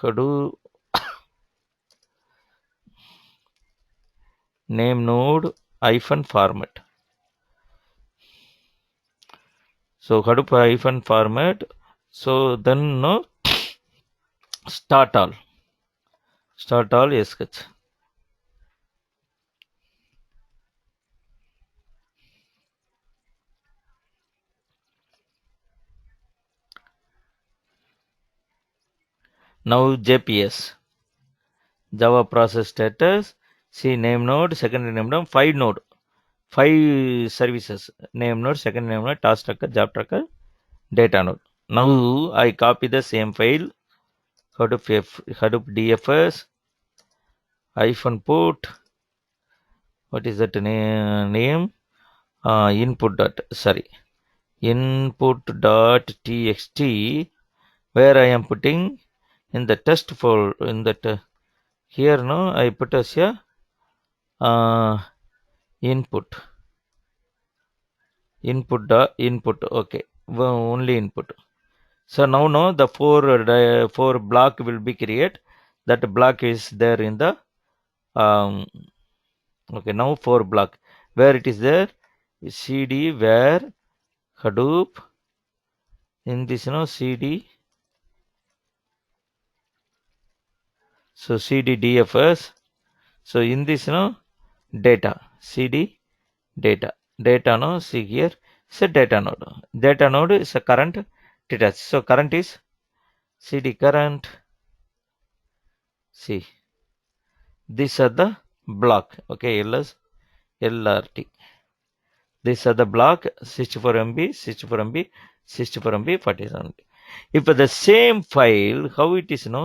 Speaker 1: Hadoop name node hyphen format. So Hadoop hyphen format. So then no start all sketch. Now JPS Java process status. See name node, secondary name node, 5 services. Name node, second name node, task tracker, job tracker, data node. Now I copy the same file. Hadoop DFS hyphen put. What is that name? Input.txt, where I am putting in the test folder in that here no I put as a input. Okay, only input. So now the four block will be created. That block is there in the okay, now 4 block where it is there cd where Hadoop in this cd. So cd dfs. So in this data cd data see here so data node is a current data. So current is cd current. See these are the block. Okay, ls lrt. These are the block 64 MB, 64 MB, 64 MB, 47 MB. If the same file, how it is, no?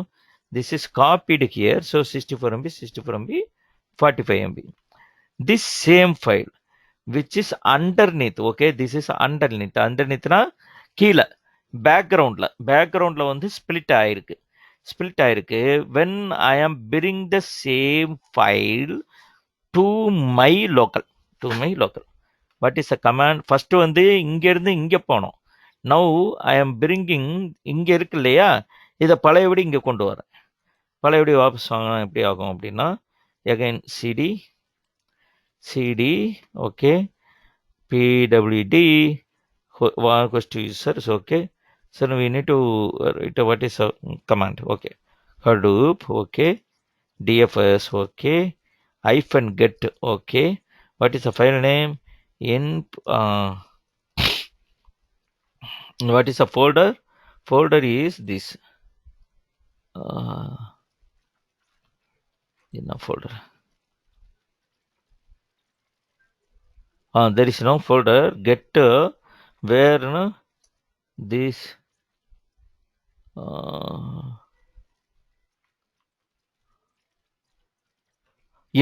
Speaker 1: This is copied here. So 64 MB, 64 MB, 45 MB. This same file, which is underneath, okay, this is underneath. Underneath na கீழே பேக்ரவுண்ட்ல வந்து split ஆயிருக்கு. When I am bring the same file to my local, what is the command? First வந்து இங்க இருந்து இங்க போனோம். Now I am bringing இங்க இருக்கு இல்லையா, இதை பழையபடி இங்க கொண்டு வரேன். பழையபடி வாபஸ் வாங்கினா எப்படி ஆகும் அப்படின்னா, again cd okay, pwd goes to users. Okay, so now we need to write what is a command. Okay, Hadoop. Okay, dfs. Okay, -get. Okay, what is the file name? In what is the folder? Folder is this in a folder. There is no folder. Get where this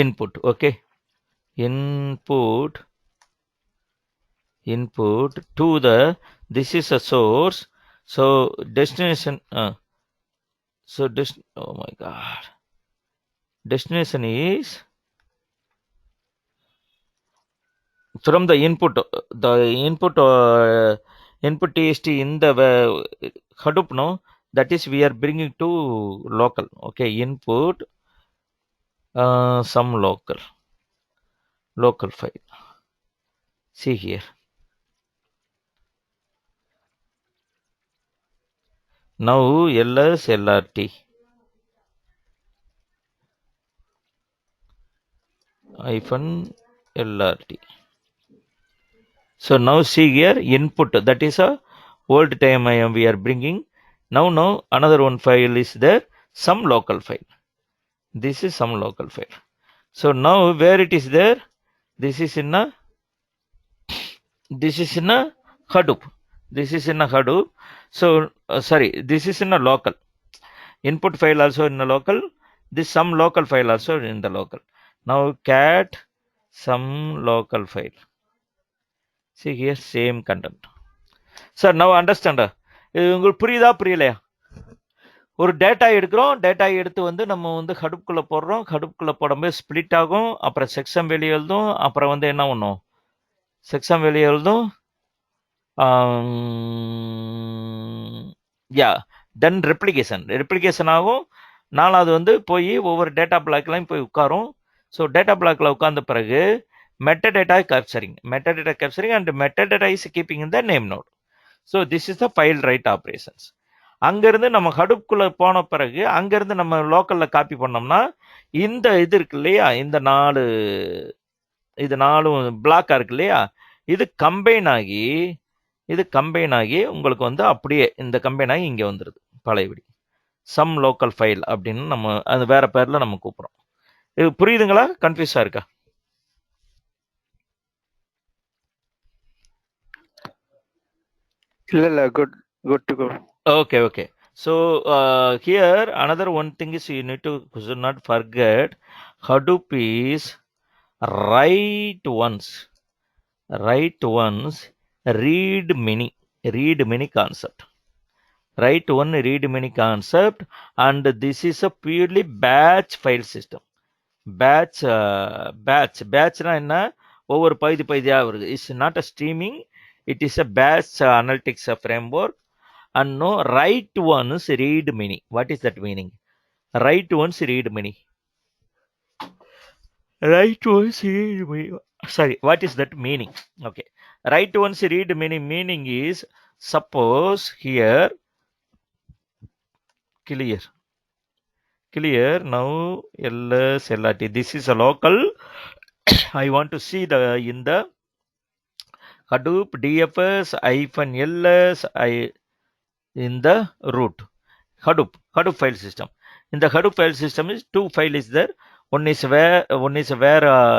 Speaker 1: input. Okay, input to the, this is a source. So destination oh my god, destination is from the input tst in the Hadoop, no, that is we are bringing to local. Okay, input some local file. See here, now ls lrt -lrt. So now see here, input, that is a old time we are bringing. Now another one file is there, some local file. This is some local file. So now where it is there, this is in a Hadoop. So sorry, this is in a local. Input file also in a local, this some local file also in the local. Now cat some local file. See here, same content. Sir, now understand. இது உங்களுக்கு புரியுதா புரியலையா? ஒரு data எடுக்கிறோம், data எடுத்து வந்து நம்ம வந்து ஹடூப்குள்ளே போடுறோம். ஹடூப்குள்ளே போடும்போது ஸ்பிளிட் ஆகும், அப்புறம் செக்ஷன் வெளியே எழுதும், அப்புறம் வந்து என்ன பண்ணும், செக்ஷன் வெளியே எழுதும். யா, தென் ரெப்ளிகேஷன் ஆகும். நாலாவது வந்து போய் ஒவ்வொரு டேட்டா பிளாக்லையும் போய் உட்காரும். ஸோ டேட்டா பிளாக்ல உட்கார்ந்த பிறகு metadata capturing and metadata is keeping in the name node. So this is the file write operations. அங்கிருந்து நம்ம ஹடூப்குள்ள போன பிறகு அங்கிருந்து நம்ம லோக்கல்ல காப்பி பண்ணோம்னா இந்த இது இருக்கு இல்லையா, இந்த நாலும் பிளாக்கா இருக்கு இல்லையா, இது கம்பைன் ஆகி உங்களுக்கு வந்து அப்படியே இந்த கம்பைன் ஆகி இங்க வந்துருது பழையபடி. சம் லோக்கல் ஃபைல் அப்படின்னு நம்ம அது வேற பேர்ல நம்ம கூப்பிடுறோம். இது புரியுதுங்களா? கன்ஃபியூஸா இருக்கா?
Speaker 2: Good to go.
Speaker 1: Okay. So here another one thing is you need to should not forget, Hadoop is write once, read many concept. Write one, read many concept, and this is a purely batch file system. Batch na enna over paidhiya varudhu. It's not a streaming, it is a batch analytics framework. And no, write once, read many. What is that meaning? Write once, read many. Sorry, what is that meaning? Okay, write once, read many meaning is, suppose here, clear now, ls lrt, this is a local. I want to see in the Hadoop dfs -ls in the root Hadoop file system. In the Hadoop file system is two file is there. One is where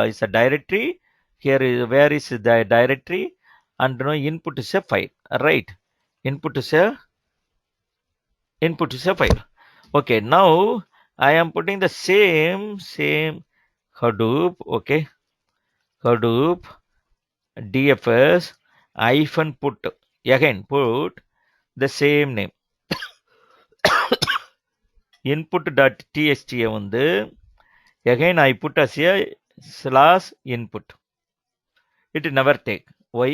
Speaker 1: is a directory. Here is where is the directory, and input is a file, right? Input is a file. Okay, now I am putting the same Hadoop. Okay, Hadoop DFS hyphen put, again put the same name input.txt வந்து again I put as a slash input. It never take. Why?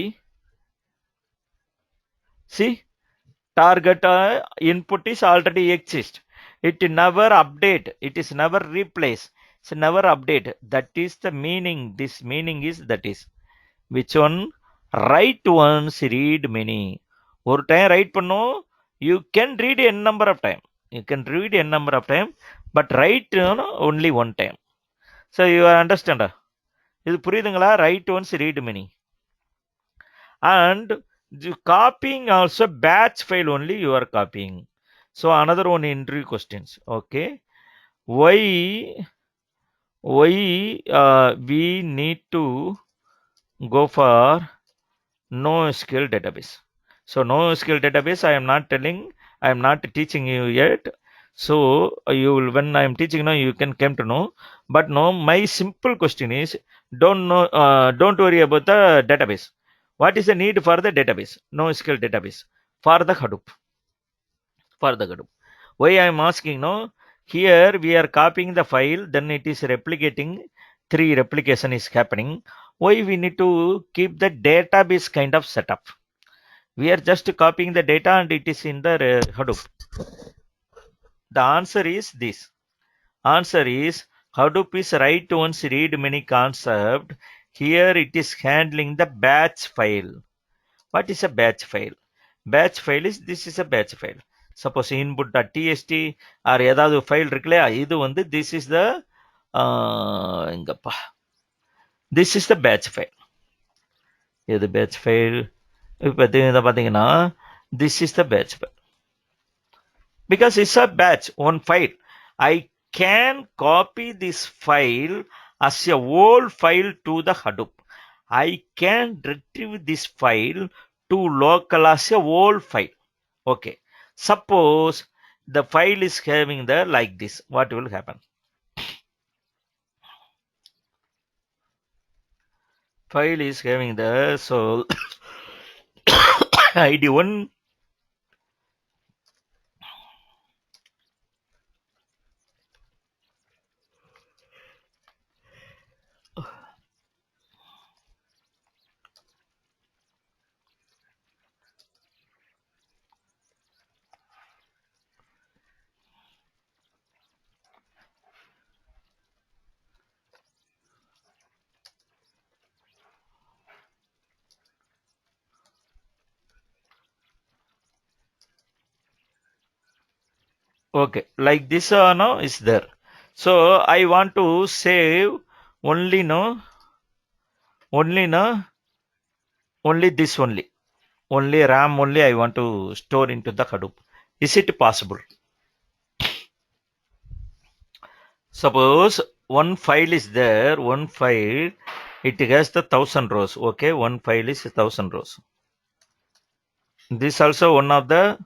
Speaker 1: See, target input is already exist. It never update. It is never replace. It's never update. That is the meaning. This meaning is that is which one? Write once, read many. ஒரு time right பண்ணும், you can read n number of time. You can read n number of time, but write only one time. So you understand? இது புரியுதுங்களா? Write once, read many. And the copying also batch file only you are copying. So another one interview questions. Okay, why we need to go for NoSQL database? So NoSQL database I am not telling, I am not teaching you yet. So you will, when I am teaching now, you can come to know. But no, my simple question is, don't worry about the database. What is the need for the database? NoSQL database for the Hadoop. For the Hadoop. Why I am asking? No, here we are copying the file, then it is replicating. 3 replication is happening. Why we need to keep the database kind of setup? We are just copying the data and it is in the Hadoop. The answer is this. Answer is Hadoop is write once, read many concept. Here it is handling the batch file. What is a batch file? Batch file is, this is a batch file. Suppose input.txt or ஏதாவது file இருக்குல்லையா, இது வந்து this is the இங்கப்பா, this is the batch file. இது batch file. இப்போ இதை பார்த்தீங்கன்னா this is the batch file. Because it's a batch, one file. I can copy this file as a whole file to the Hadoop. I can retrieve this file to local as a whole file. Okay. Suppose the file is having the like this. What will happen? File is having the, so ID1. Okay, like this no is there. So I want to save only only this only RAM only I want to store into the Hadoop. Is it possible? Suppose one file is there, one file, it has the 1000 rows. Okay, one file is 1000 rows. This also one of the,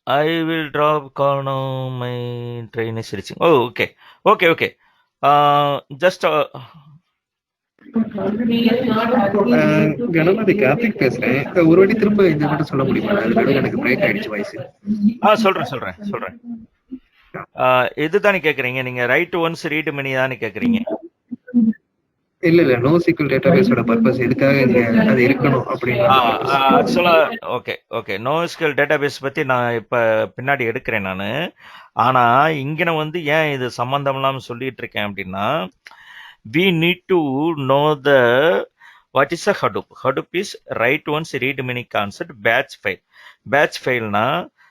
Speaker 1: I will drop call now, my train is reaching. Oh, okay. Just
Speaker 2: Ganapathi Karthik பேசுறேன். ஒரு வாட்டி திரும்ப இந்த மட்டும் சொல்ல முடியுமா? அது நடுவுல எனக்கு பிரேக் ஆயிடுச்சு வாய்ஸ்.
Speaker 1: சொல்றேன். எதுதானே கேக்குறீங்க நீங்க? ரைட் ஒன்ஸ் ரீட் many தானே கேக்குறீங்க?
Speaker 2: இல்ல NoSQL டேட்டாபேஸோட பர்பஸ் எதுக்காக இங்க அது இருக்கணும் அப்படின்னு
Speaker 1: ஆக்சுவலா ஓகே NoSQL டேட்டாபேஸ் பத்தி நான் இப்ப பின்னாடி எடுக்கிறேன் நானு. ஆனா இங்க வந்து ஏன் இது சம்பந்தம் இல்லாம சொல்லிட்டு இருக்கேன் அப்படின்னா, we need to know the what is a Hadoop. Hadoop is write once, read many concept, batch file. Batch file na,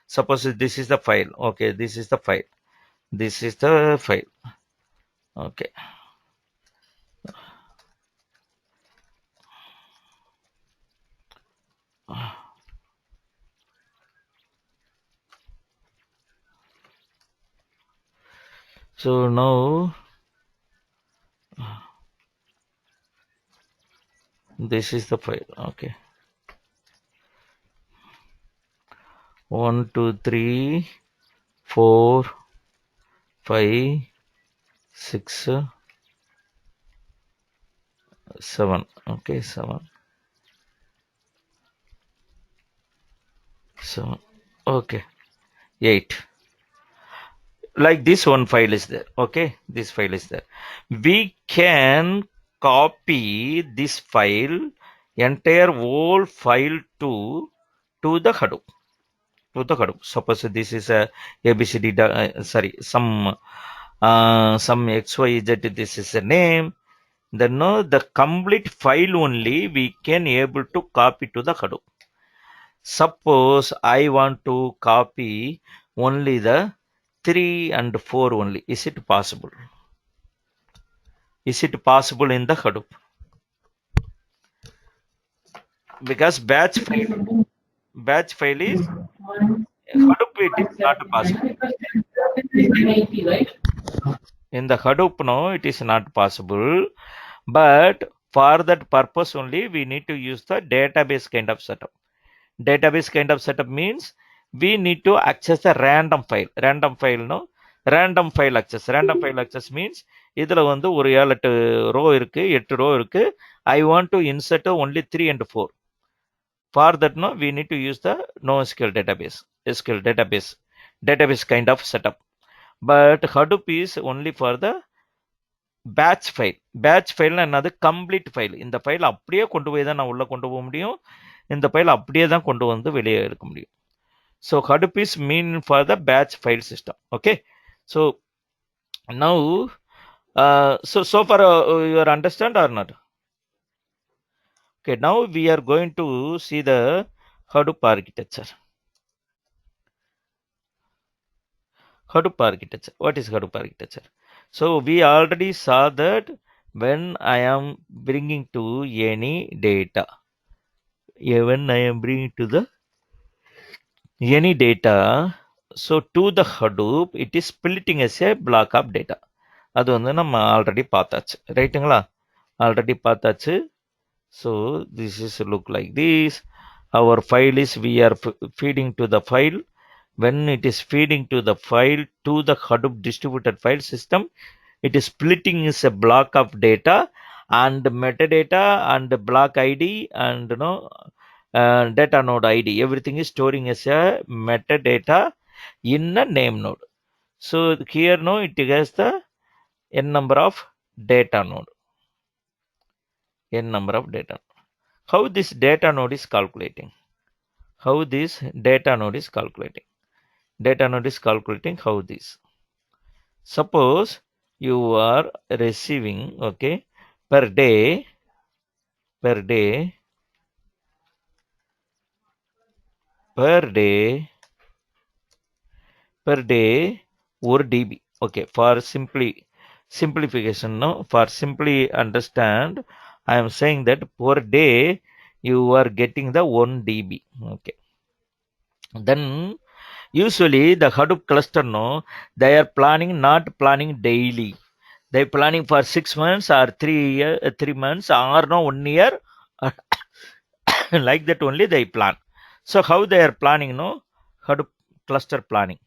Speaker 1: suppose this is the file. Okay, this is the file. This is the file. Okay. So now this is the file. Okay, 1 2 3 4 5 6 7. Okay, 7 7. Okay, 8. Like this one file is there. Okay, this file is there. We can copy this file, entire whole file to the Hadoop. To the Hadoop. Suppose this is a ABCD, sorry, some XYZ, this is a name. Then no, the complete file only we can able to copy to the Hadoop. Suppose I want to copy only the 3 and 4 only. Is it possible? Is it possible in the Hadoop? Because batch file is Hadoop, it is not possible. In the Hadoop, no, it is not possible. But for that purpose only, we need to use the database kind of setup. Database kind of setup means we need to access a random file. Random file, no? Random file access. Random file access means இதில் வந்து ஒரு 7-8 row இருக்கு, 8 row இருக்கு. I want to insert only 3 and 4. For that, no, we need to use the NoSQL database, SQL database kind of setup. But Hadoop is only for the batch file. Batch file என்னது complete file. இந்த file அப்படியே கொண்டு போய் தான் நான் உள்ள கொண்டு போக முடியும். இந்த ஃபைல் அப்படியே தான் கொண்டு வந்து வெளியே எடுக்க முடியும். So Hadoop is mean for the batch file system. Okay. So now, so far you are understand or not? Okay. Now we are going to see the Hadoop architecture. Hadoop architecture. What is Hadoop architecture? So we already saw that when I am bringing to any data, when I am bringing to the any data, so to the Hadoop, it is splitting as a block of data. அது வந்து நம்ம already பார்த்தாச்சு, ரைட்டுங்களா? Already பார்த்தாச்சு. So this is look like this. Our file is, we are feeding to the file. When it is feeding to the file to the Hadoop distributed file system, it is splitting is a block of data and metadata and block ID and data node ID. Everything is storing as a metadata in a name node. So here no, it has the n number of data node. N number of data. How this data node is calculating? How this data node is calculating? Data node is calculating how this. Suppose you are receiving, okay, per day or db. Okay, for simplification, no, for simply understand, I am saying that per day you are getting the 1 db. Okay, then usually the Hadoop cluster, no, they are not planning daily. They planning for 6 months or 3 months or no 1 year. Like that only they plan. So how they are planning, no? Hadoop cluster planning.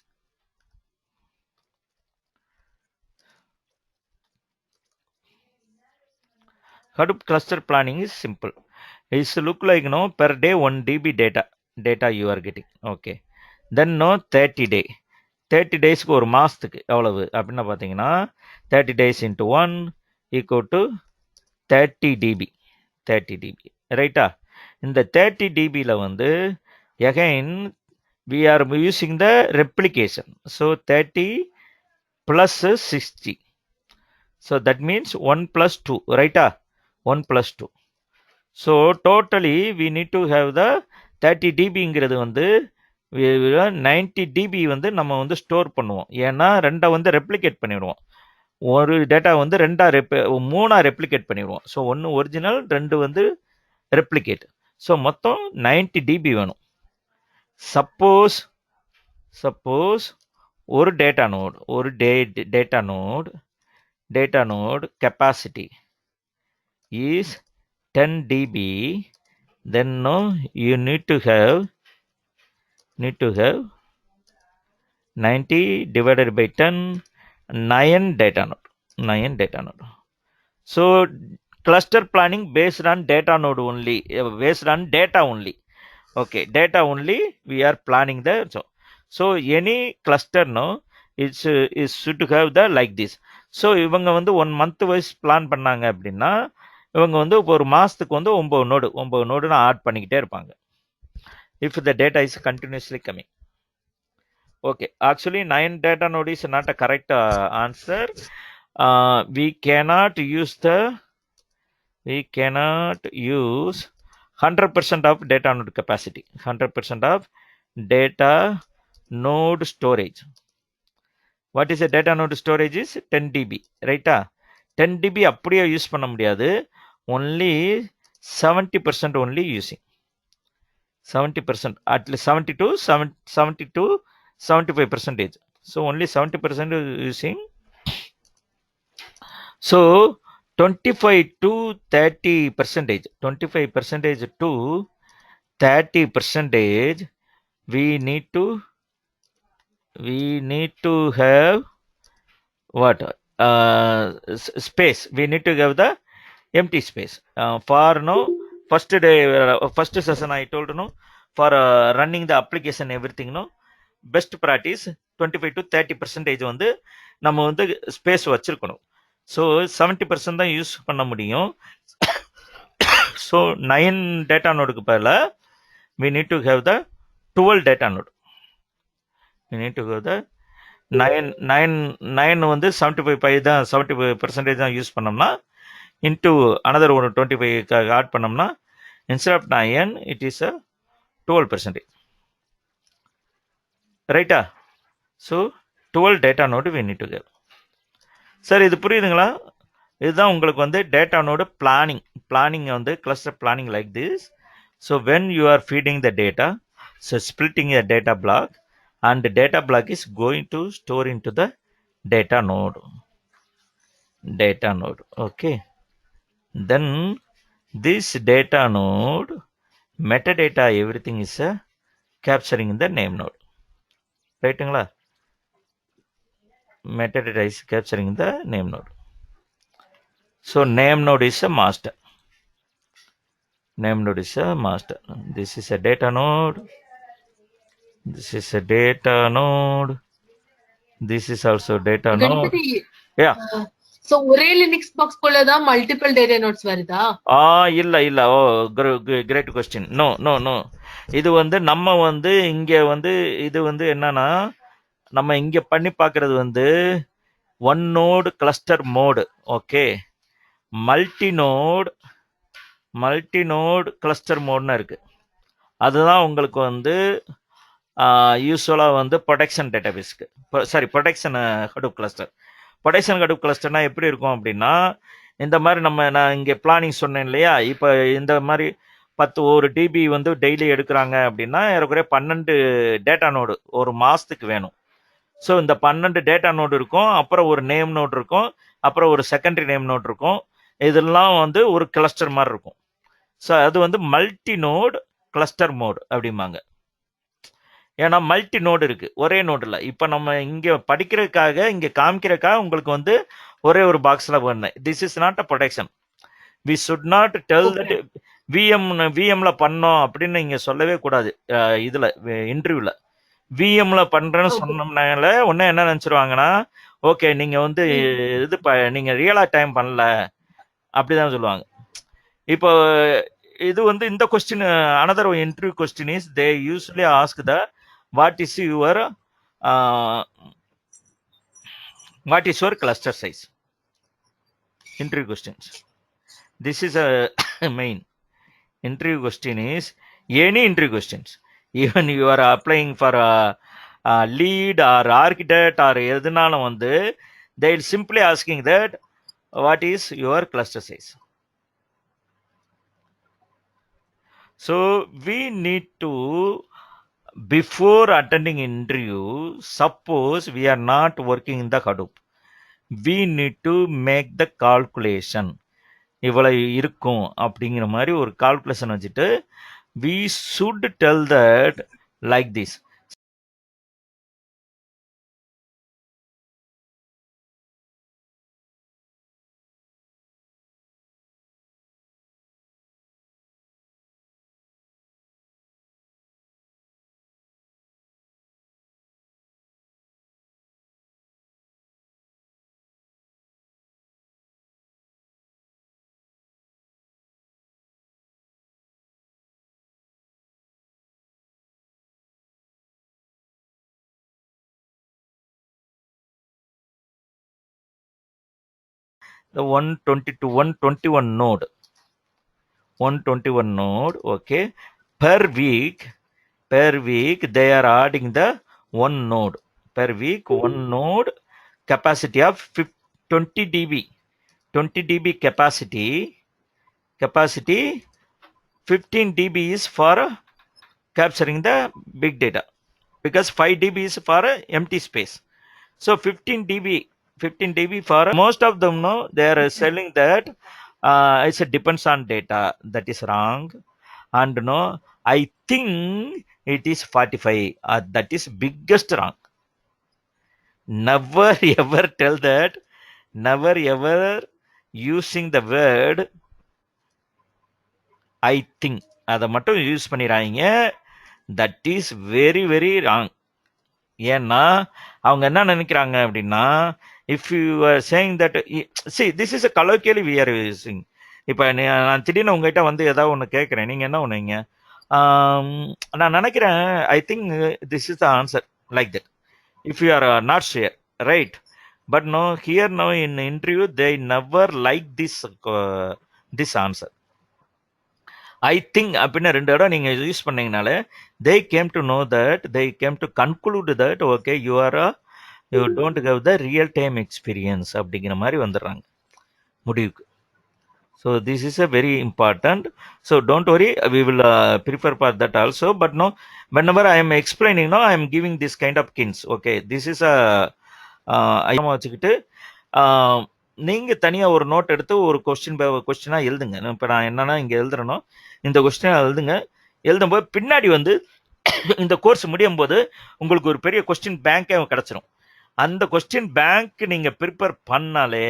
Speaker 1: Hadoop cluster planning is simple. It's look like, no, per day 1 db data you are getting. Okay, then no 30 days ஒரு மாசத்துக்கு எவ்வளவு அப்படின்னா பார்த்தீங்கன்னா 30 days into 1 equal to 30 db. ரைட்டா? இந்த 30 db ல வந்து again we are using the replication. So 30 plus 60. So that means 1 plus 2, right? 1 plus 2. So totally we need to have the 30 dbங்கிறது வந்து 90 db வந்து நம்ம வந்து ஸ்டோர் பண்ணுவோம். ஏன்னா ரெண்டை வந்து ரெப்ளிகேட் பண்ணிடுவோம். ஒரு டேட்டா வந்து மூணா ரெப்ளிகேட் பண்ணிடுவோம். ஸோ ஒன்று ஒரிஜினல், 2 வந்து ரெப்ளிகேட். ஸோ மொத்தம் 90 db வேணும். சப்போஸ் ஒரு data node capacity is 10 dB, then no, you need to have 90 divided by 10, 9 data node. So cluster planning based on data node only, based on data only. Okay, data only we are planning the, so any cluster no is should have the like this. So இவங்க வந்து 1 month wise plan பண்ணாங்க அப்படின்னா இவங்க வந்து ஒரு மாசத்துக்கு வந்து 9 node add பண்ணிக்கிட்டே இருப்பாங்க if the data is continuously coming. Okay, actually 9 data node is not a correct answer. We cannot use 100% of data node capacity, 100% of data node storage. What is a data node storage is 10 dB, right? 10 dB அப்படியே use பண்ண முடியாது, only 70% only using, 70%, at least 70 to 75%. So only 70% using. So 25 to 30%, 25% to 30%, we need to have what, space. We need to have the empty space for no first day, first session I told no, for running the application everything no, best practice 25 to 30% வந்து நம்ம வந்து space வச்சிருக்கணும். So 70% தான் use பண்ண முடியும். So 9 data நோடுக்கு பதிலாக we need to have the 12 data node. We need to have the 9 வந்து 75 தான், 75% தான் யூஸ் பண்ணோம்னா into another one 25 add பண்ணோம்னா instead of 9 it is a 12%, right? So 12 data node we need to get. Sir இது புரியுதுங்களா? இதுதான் உங்களுக்கு வந்து டேட்டா நோடு பிளானிங் வந்து cluster planning like this. So when you are feeding the data, so splitting a data block and the data block is going to store into the data node. Okay, then this data node metadata everything is capturing in the name node, ரைட்டுங்களா? Metadata is capturing the name node. So name node is a master. This is a data node. This is a data node. This is also data node. Yeah.
Speaker 3: So ஒரே Linux box குள்ள தான் multiple data notes வருதா?
Speaker 1: இல்ல. ஓ, great question. No. இது வந்து நம்ம வந்து இங்க வந்து இது வந்து என்னன்னா நம்ம இங்க பண்ணி பார்க்கிறது வந்து one node cluster mode. Okay, multi node cluster மோட்னு இருக்கு. அதுதான் உங்களுக்கு வந்து யூஸ்வலாக வந்து ப்ரொடெக்ஷன் டேட்டாபேஸ்க்கு, production Hadoop cluster. Production Hadoop கிளஸ்டர்னா எப்படி இருக்கும் அப்படின்னா, இந்த மாதிரி நான் இங்கே பிளானிங் சொன்னேன் இல்லையா, இப்போ இந்த மாதிரி 1 டிபி வந்து டெய்லி எடுக்கிறாங்க அப்படின்னா ஏறக்குறைய 12 டேட்டா நோடு ஒரு மாதத்துக்கு வேணும். ஸோ இந்த 12 டேட்டா நோடு இருக்கும், அப்புறம் ஒரு நேம் நோடு இருக்கும், அப்புறம் ஒரு செகண்டரி நேம் நோடு இருக்கும். இதெல்லாம் வந்து ஒரு கிளஸ்டர் மாதிரி இருக்கும். ஸோ அது வந்து மல்டி நோடு கிளஸ்டர் மோடு அப்படிம்பாங்க. ஏன்னா மல்டி நோடு இருக்கு, ஒரே நோடு இல்லை. இப்போ நம்ம இங்கே படிக்கிறதுக்காக இங்கே காமிக்கிறதுக்காக உங்களுக்கு வந்து ஒரே ஒரு பாக்ஸில் பண்ணேன். This is not a production. We should not tell that விஎம்ல பண்ணோம் அப்படின்னு நீங்க சொல்லவே கூடாது. இதுல இன்டர்வியூல விஎம்ல பண்றேன்னு சொன்னோம்னால ஒன்னு என்ன நினைச்சிருவாங்கன்னா, ஓகே நீங்க வந்து இது நீங்க ரியலா டைம் பண்ணல அப்படிதான் சொல்லுவாங்க. இப்போ இது வந்து இந்த question, another interview question is they usually ask the what is your cluster size. Interview questions. This is a main interview question is any interview questions. Even you are applying for a lead or architect or எதுனாலும் வந்து they will simply asking that what is your cluster size. So we need to before attending interview, suppose we are not working in the Hadoop, we need to make the calculation. இவ்வளவு இருக்கும் அப்படிங்கிற மாதிரி ஒரு calculation வச்சுட்டு we should tell that like this. The 120 to 121 node, 121 node, okay, per week they are adding the one node per week, one node capacity of 20 dB capacity, 15 dB is for capturing the big data, because 5 dB is for empty space. So 15 dB for most of them. No, they are selling that it depends on data. That is wrong. And no, I think it is 45. That is biggest wrong. Never ever tell that. Never ever using the word I think. அதை மட்டும் use பண்ணிடுறாங்க. That is very very wrong. ஏன்னா அவங்க என்ன நினைக்கிறாங்க அப்படின்னா, if you are saying that, see this is a colloquially we are using. இப்போ நான் திடீர்னு உங்ககிட்ட வந்து ஏதாவது ஒன்று கேட்குறேன், நீங்கள் என்ன ஒன்றுங்க, நான் நினைக்கிறேன் I think this is the answer, like that. If you are not sure, right? But no, here no in interview they never like this answer. I think அப்படின்னு 2 இடம் நீங்கள் யூஸ் பண்ணீங்கனாலே they came to know that, they came to conclude that, okay, you don't have the real time experience அப்படிங்கிற மாதிரி வந்துடுறாங்க முடிவுக்கு. So this is a very important. So don't worry, we will prepare for that also. But no, whenever I am explaining, no, I am giving this kind of hints. Okay, this is a வச்சுக்கிட்டு நீங்கள் தனியாக ஒரு note எடுத்து ஒரு கொஸ்டினாக எழுதுங்க. இப்போ நான் என்னன்னா இங்கே எழுதுறேனோ இந்த கொஸ்டினை எழுதுங்க. எழுதும்போது பின்னாடி வந்து இந்த கோர்ஸ் முடியும் போது உங்களுக்கு ஒரு பெரிய கொஸ்டின் பேங்கே கிடச்சிரும். அந்த கொஸ்டின் பேங்க் நீங்கள் ப்ரிப்பேர் பண்ணாலே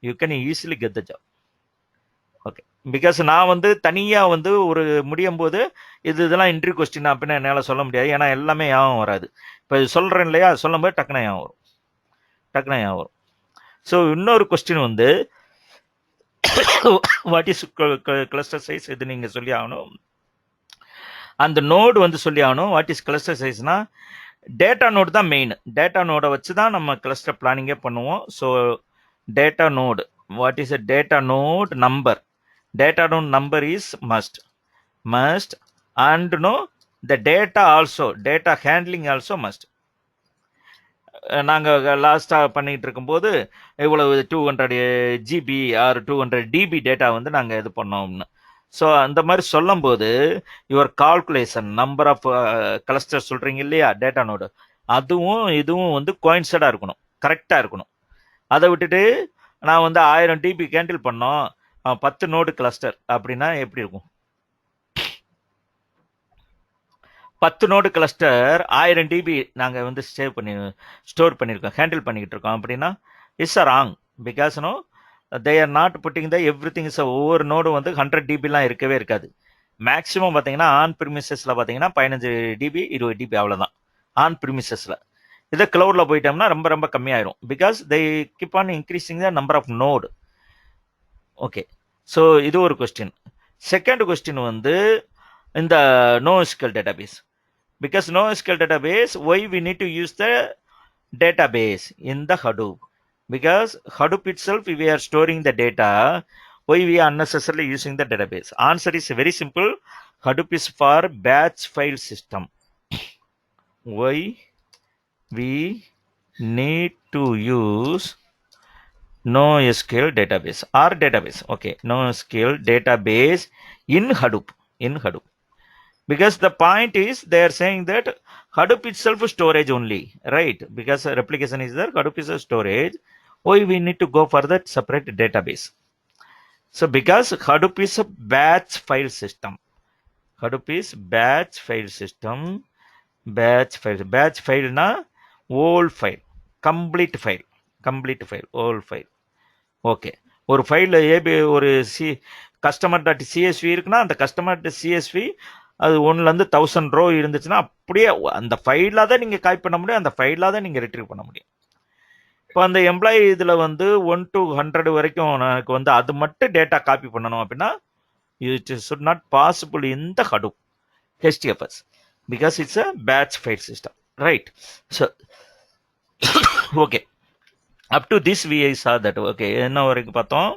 Speaker 1: you can easily get the job. Okay, because நான் வந்து தனியாக வந்து ஒரு முடியும் போது இதெல்லாம் இன்டர்வியூ கொஸ்டின் அப்படின்னு என்னால் சொல்ல முடியாது, ஏன்னா எல்லாமே ஞாபகம் வராது. இப்போ சொல்கிறேன் இல்லையா, சொல்லும்போது டக்குனு ஞாபகம் வரும். ஸோ இன்னொரு கொஸ்டின் வந்து வாட் இஸ் கிளஸ்டர் சைஸ், இது நீங்கள் சொல்லி ஆகணும். அந்த நோடு வந்து சொல்லி ஆகணும். வாட் இஸ் கிளஸ்டர் சைஸ்னா, டேட்டா நோடு தான் மெயின். டேட்டா நோடை வச்சு தான் நம்ம கிளஸ்டர் பிளானிங்கே பண்ணுவோம். So data node, what is a data node number? Data node number is must and no, the data also, data handling also must. நாங்கள் லாஸ்ட்டாக பண்ணிகிட்டு இருக்கும்போது இவ்வளவு 200 GB ஆர் 200 DB டேட்டா வந்து நாங்கள் இது பண்ணோம்னு. ஸோ அந்த மாதிரி சொல்லும்போது your calculation number of cluster சொல்கிறீங்க இல்லையா, டேட்டா நோடு, அதுவும் இதுவும் வந்து கோயின்சைடாக இருக்கணும், கரெக்டாக இருக்கணும். அதை விட்டுட்டு நான் வந்து 1000 DB கேண்டில் பண்ணோம் 10 நோடு கிளஸ்டர் அப்படின்னா எப்படி இருக்கும்? 10 நோடு கிளஸ்டர் 1000 DB நாங்கள் வந்து ஸ்டோர் பண்ணியிருக்கோம், ஹேண்டில் பண்ணிக்கிட்டு இருக்கோம் அப்படின்னா it's a wrong. Because no, they are not putting the everything is. ஒவ்வொரு நோடும் வந்து 100 DBலாம் இருக்கவே இருக்காது. மேக்ஸிமம் பார்த்தீங்கன்னா ஆன் ப்ரிமிசஸில் பார்த்தீங்கன்னா 15 DB 20 DB அவ்வளோதான் ஆன் ப்ரிமிசஸில். இதை க்ளவுடில் போயிட்டோம்னா ரொம்ப ரொம்ப கம்மியாயிரும். Because they keep on increasing the number of node. Okay, so இது ஒரு கொஸ்டின். செகண்ட் கொஸ்டின் வந்து இந்த NoSQL database. Because NoSQL database, why we need to use the database in the Hadoop? Because Hadoop itself, we are storing the data. Why we are unnecessarily using the database? Answer is very simple. Hadoop is for batch file system. Why we need to use NoSQL database or database? Okay, NoSQL database in Hadoop. Because the point is they are saying that Hadoop itself is storage only, right? Because replication is there, Hadoop is a storage. Why we need to go for that separate database? So because Hadoop is a batch file system. Hadoop is batch file system. Batch file na old file, complete file, old file. Okay, ஒரு ஃபைலில் AB ஒரு customer dot CSV இருக்குன்னா அந்த customer dot CSV அது 1லேருந்து 1000 row இருந்துச்சுன்னா அப்படியே அந்த ஃபைலாக தான் நீங்கள் காப்பி பண்ண முடியும், அந்த ஃபைலாக தான் நீங்கள் ரிட்ரீவ் பண்ண முடியும். இப்போ அந்த எம்ப்ளாயி இதில் வந்து 1 to 100 வரைக்கும் எனக்கு வந்து அது மட்டும் டேட்டா காப்பி பண்ணணும் அப்படின்னா it should not possible in the Hadoop HDFS because it's a batch file system, right? So okay, up to this we saw that. Okay, என்ன வரைக்கும் பார்த்தோம்?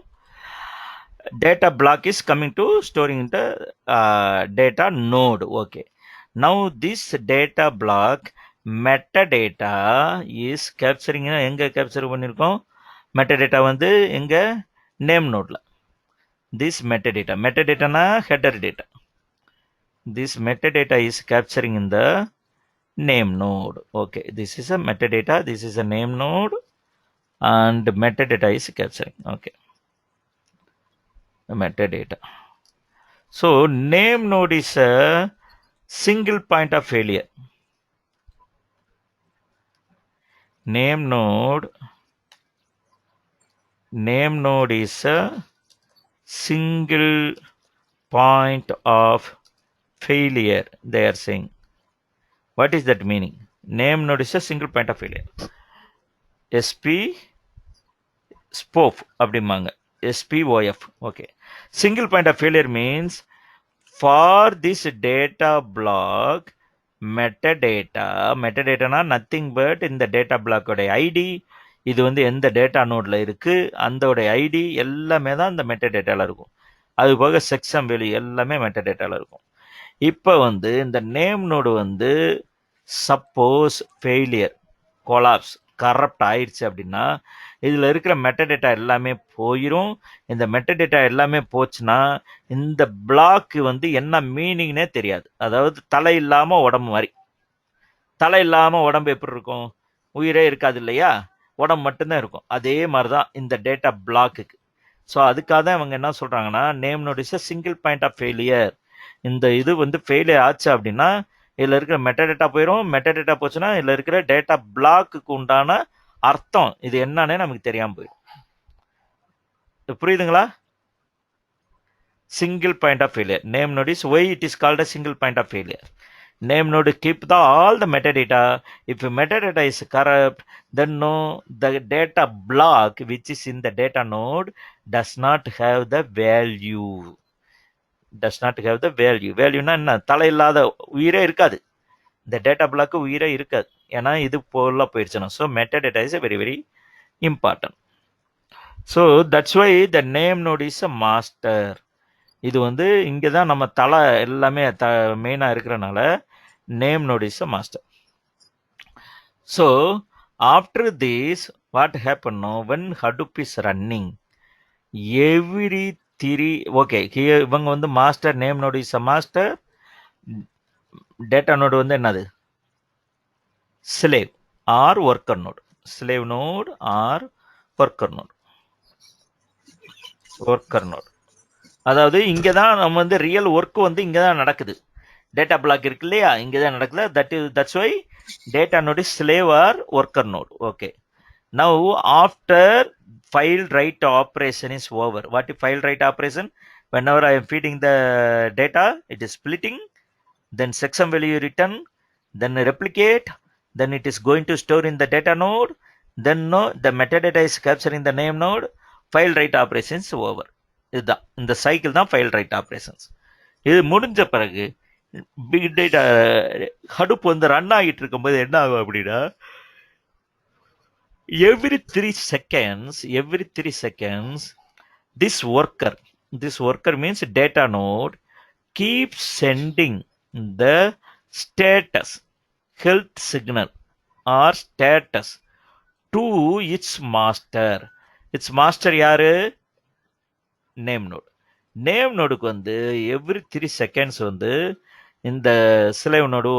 Speaker 1: Data block is coming to storing in the data node. Okay, now this data block metadata is capturing. எங்க capture பண்ணிருக்கோம்? metadata வந்து எங்க name node. This metadata na header data. This metadata is capturing in the name node. Okay, this is a metadata, this is a name node, and metadata is capturing. Okay, the metadata. So name node is a single point of failure. Name node is a single point of failure, they are saying. What is that meaning? Name node is a single point of failure. SPOF அப்படிம்பாங்க, SPOF. Okay, single point of failure means for this data block metadata na nothing but இந்த data block ஓட ID, இது வந்து எந்த data நோட்ல இருக்கு அந்தோட ID எல்லாமே தான் இந்த மெட்டடேட்டால இருக்கும். அது போக செக்ஷன் வேல்யூ எல்லாமே மெட்டடேட்டால இருக்கும். இப்போ வந்து இந்த நேம் நோடு வந்து சப்போஸ் ஃபெயிலியர், கொலாப்ஸ், கரப்ட் ஆயிடுச்சு அப்படின்னா இதில் இருக்கிற மெட்டடேட்டா எல்லாமே போயிடும். இந்த மெட்டடேட்டா எல்லாமே போச்சுன்னா இந்த பிளாக் வந்து என்ன மீனிங்னே தெரியாது. அதாவது தலை இல்லாமல் உடம்பு மாதிரி. தலை இல்லாமல் உடம்பு எப்படி இருக்கும்? உயிரே இருக்காது இல்லையா? உடம்பு மட்டும்தான் இருக்கும். அதே மாதிரி தான் இந்த டேட்டா பிளாக்குக்கு. ஸோ அதுக்காக தான் இவங்க என்ன சொல்கிறாங்கன்னா name node is a single point of failure. இந்த இது வந்து ஃபெயிலியர் ஆச்சு அப்படின்னா இதில் இருக்கிற மெட்டடேட்டா போயிடும். மெட்டடேட்டா போச்சுன்னா இதில் இருக்கிற டேட்டா பிளாக்குக்கு உண்டான அர்த்தம் இது என்னன்னே நமக்கு தெரியாமல் போயிடும். புரியுதுங்களா? Single point of failure. Name node is why it is called a single point of failure. Name node keep all the metadata. If metadata is corrupt, then no, the data block which is in the data node does not have the value. வேல்யூனா என்ன? தலை இல்லாத உயிரே இருக்காது. இந்த data block உயிரே இருக்காது. ஏன்னா இது போல போயிடுச்சுன்னா. So metadata is a very very important. So that's why the name node is a master. இது வந்து இங்கே தான் நம்ம தலை எல்லாமே மெயினாக இருக்கிறனால name node is a master. So after this what happen no when Hadoop is running every three. Okay, இவங்க வந்து master, name node is a master, data node வந்து என்னது? Slave or worker node. Slave node or worker node. அதாவது இங்கே தான் நம்ம வந்து real work வந்து இங்கே தான் நடக்குது. டேட்டா பிளாக் இருக்கு இல்லையா, இங்கே தான் நடக்குது. That's why data node is slave or worker node. Okay, now after file write operation is over. What is file write operation? whenever I am feeding the data, it is splitting, then checksum value return, then replicate, then it is going to store in the data node, then no, the metadata is capturing the name node, file write operations over. இதுதான் இந்த cycle தான் file right operations. இது முடிஞ்ச பிறகு big data Hadoop வந்து run ஆகிட்டு இருக்கும்போது என்ன ஆகும் அப்படின்னா every 3 seconds this worker means data node keeps sending the status, health signal or status to its master. its master யாரு? Name node. நேம் நோடுக்கு வந்து எவ்ரி 3 seconds வந்து இந்த slave node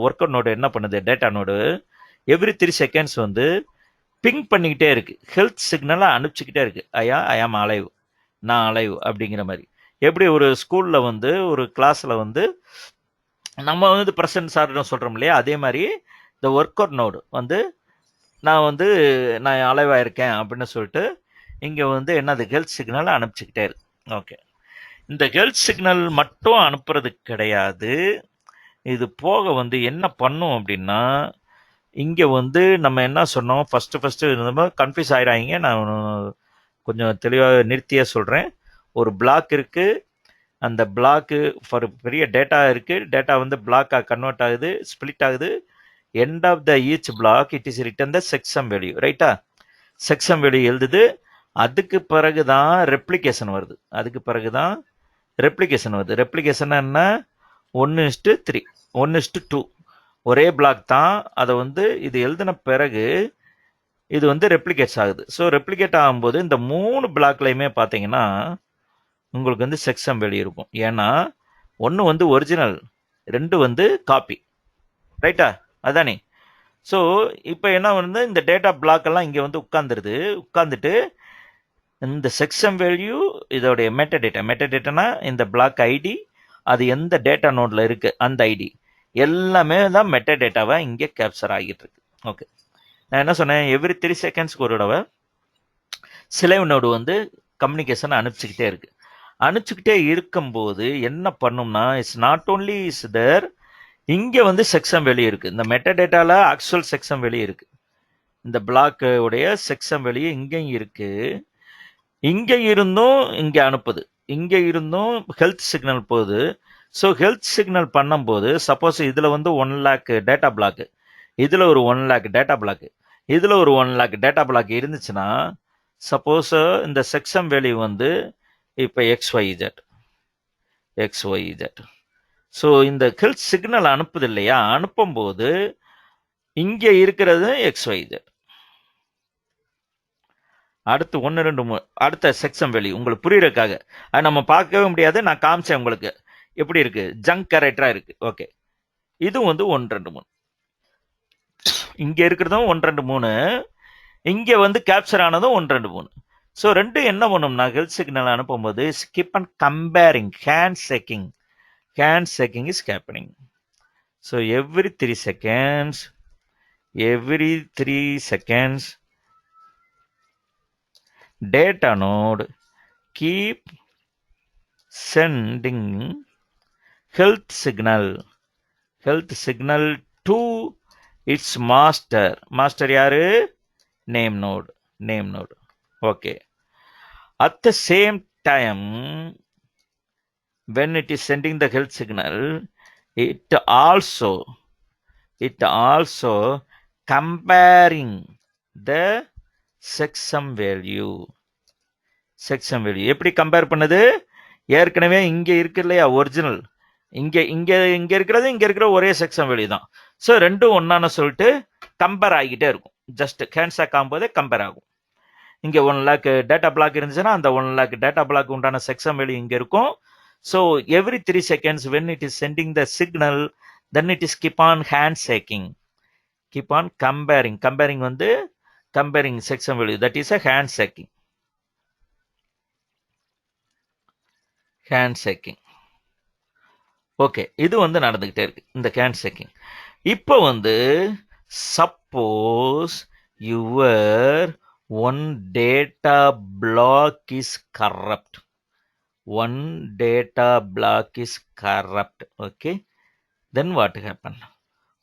Speaker 1: ஒர்க்கர் நோடு என்ன பண்ணுது, டேட்டா நோடு எவ்ரி 3 செகண்ட்ஸ் வந்து ping பண்ணிக்கிட்டே இருக்கு, ஹெல்த் சிக்னலை அனுப்பிச்சுக்கிட்டே இருக்கு. ஐ ஆம் அலைவ், நான் அலைவ் அப்படிங்கிற மாதிரி. எப்படி ஒரு ஸ்கூல்ல வந்து ஒரு கிளாஸ்ல வந்து நம்ம வந்து பிரசன்ட் சார் சொல்றோம் இல்லையா, அதே மாதிரி இந்த ஒர்க்கர் நோடு வந்து நான் அலைவாக இருக்கேன் அப்படின்னு சொல்லிட்டு இங்கே வந்து என்னது ஹெல்த் சிக்னலை அனுப்பிச்சுக்கிட்டே இருக்கு. ஓகே, இந்த ஹெல்த் சிக்னல் மட்டும் அனுப்புறது கிடையாது, இது போக வந்து என்ன பண்ணும் அப்படின்னா, இங்கே வந்து நம்ம என்ன சொன்னோம், ஃபஸ்ட்டு கன்ஃபியூஸ் ஆகிடாங்க, நான் கொஞ்சம் தெளிவாக நிறுத்தியாக சொல்கிறேன். ஒரு பிளாக் இருக்குது, அந்த பிளாக்கு ஃபார் பெரிய டேட்டா இருக்குது, டேட்டா வந்து பிளாக்காக கன்வெர்ட் ஆகுது, ஸ்பிளிட் ஆகுது. end of the each block it is written the checksum value, ரைட்டா? செக்ஸம் வேல்யூ எழுதுது, அதுக்கு பிறகு தான் ரெப்ளிகேஷன் வருது. ரெப்ளிகேஷன் என்ன, 1:3 1:2 ஒரே பிளாக் தான். அதை வந்து இது எழுதின பிறகு இது வந்து ரெப்ளிகேட்ஸ் ஆகுது. ஸோ ரெப்ளிகேட் ஆகும்போது இந்த 3 பிளாக்லையுமே பார்த்தீங்கன்னா உங்களுக்கு வந்து செக்ஸம் வேல்யூ இருக்கும். ஏன்னா 1 வந்து ஒரிஜினல், 2 வந்து காப்பி, ரைட்டா? அதானே? ஸோ இப்போ என்ன வந்து இந்த டேட்டா பிளாக் எல்லாம் இங்கே வந்து உட்காந்துட்டு இந்த செக்ஷன் வேல்யூ இதோடைய மெட்டடேட்டானா இந்த பிளாக் ஐடி, அது எந்த டேட்டா நோட்ல இருக்கு அந்த ஐடி எல்லாமே தான் மெட்டடேட்டாவா இங்கே கேப்சர் ஆகிட்டு இருக்கு. ஓகே, நான் என்ன சொன்னேன், எவ்ரி 3 செகண்ட்ஸ்க்கு ஒரு தடவை slave நோடு வந்து கம்யூனிகேஷன் அனுப்பிச்சுக்கிட்டே இருக்கும்போது என்ன பண்ணும்னா, it's not only is there, இங்கே வந்து செக்ஷன் வெளியே இருக்குது, இந்த மெட்டடேட்டாவில் ஆக்சுவல் செக்ஷன் வெளியே இருக்குது, இந்த பிளாக்கு உடைய செக்ஷன் வெளியே இங்கேயும் இருக்குது, இங்கே இருந்தும் இங்கே அனுப்புது, இங்கே இருந்தும் ஹெல்த் சிக்னல் போகுது. ஸோ ஹெல்த் சிக்னல் பண்ணும்போது சப்போஸ் இதில் வந்து 1 lakh டேட்டா பிளாக்கு, இதில் ஒரு 1 lakh டேட்டா பிளாக்கு, இதில் ஒரு 1 lakh டேட்டா பிளாக் இருந்துச்சுன்னா சப்போஸ் இந்த செக்ஷன் வேல்யூ வந்து இப்போ XYZ. ஸோ இந்த ஹெல்த் சிக்னல் அனுப்புது இல்லையா, அனுப்பும்போது இங்கே இருக்கிறது XYZ. அடுத்து 1, 2, 3 அடுத்த செக்ஷன் வேல்யூ உங்களுக்கு புரியுறதுக்காக அது நம்ம பார்க்கவே முடியாது, நான் காமிச்சேன் உங்களுக்கு எப்படி இருக்கு, ஜங்க் கேரக்டரா இருக்கு. ஓகே, இது வந்து 1, 2, 3, இங்க இருக்கிறதும் 1, 2, 3, இங்க வந்து கேப்சர் ஆனதும் 1, 2, 3. ஸோ ரெண்டு என்ன பண்ணும்னா ஹெல்த் சிக்னல் அனுப்பும்போது skip and comparing, hand shaking is happening. So every 3 seconds data node keep sending health signal to its master யாரு, name node. Okay, at the same time when it is sending the health signal, it also comparing the checksum value. எப்படி compare பண்ணுது, ஏற்கனவே இங்க இருக்கு இல்லையா original, இங்க இருக்கிறது இங்க இருக்கிற ஒரே செக்ஷன் வேல்யூ தான். ஸோ ரெண்டும் ஒன்னான சொல்லிட்டு கம்பேர் ஆகிக்கிட்டே இருக்கும், ஜஸ்ட் ஹேண்ட்ஸாக் ஆகும்போதே கம்பேர் ஆகும். இங்க 1 lakh டேட்டா பிளாக் இருந்துச்சுன்னா அந்த 1 lakh டேட்டா பிளாக் உண்டான செக்ஷன் வேல்யூ இங்க இருக்கும். So every 3 seconds when it is sending the signal, then it is keep on handshaking, keep on comparing வந்து comparing section value, that is a handshaking. Okay, இது வந்து நடந்துகிட்டே இருக்கு இந்த handshaking. இப்போ வந்து suppose your one data block is corrupt, okay, then what happen,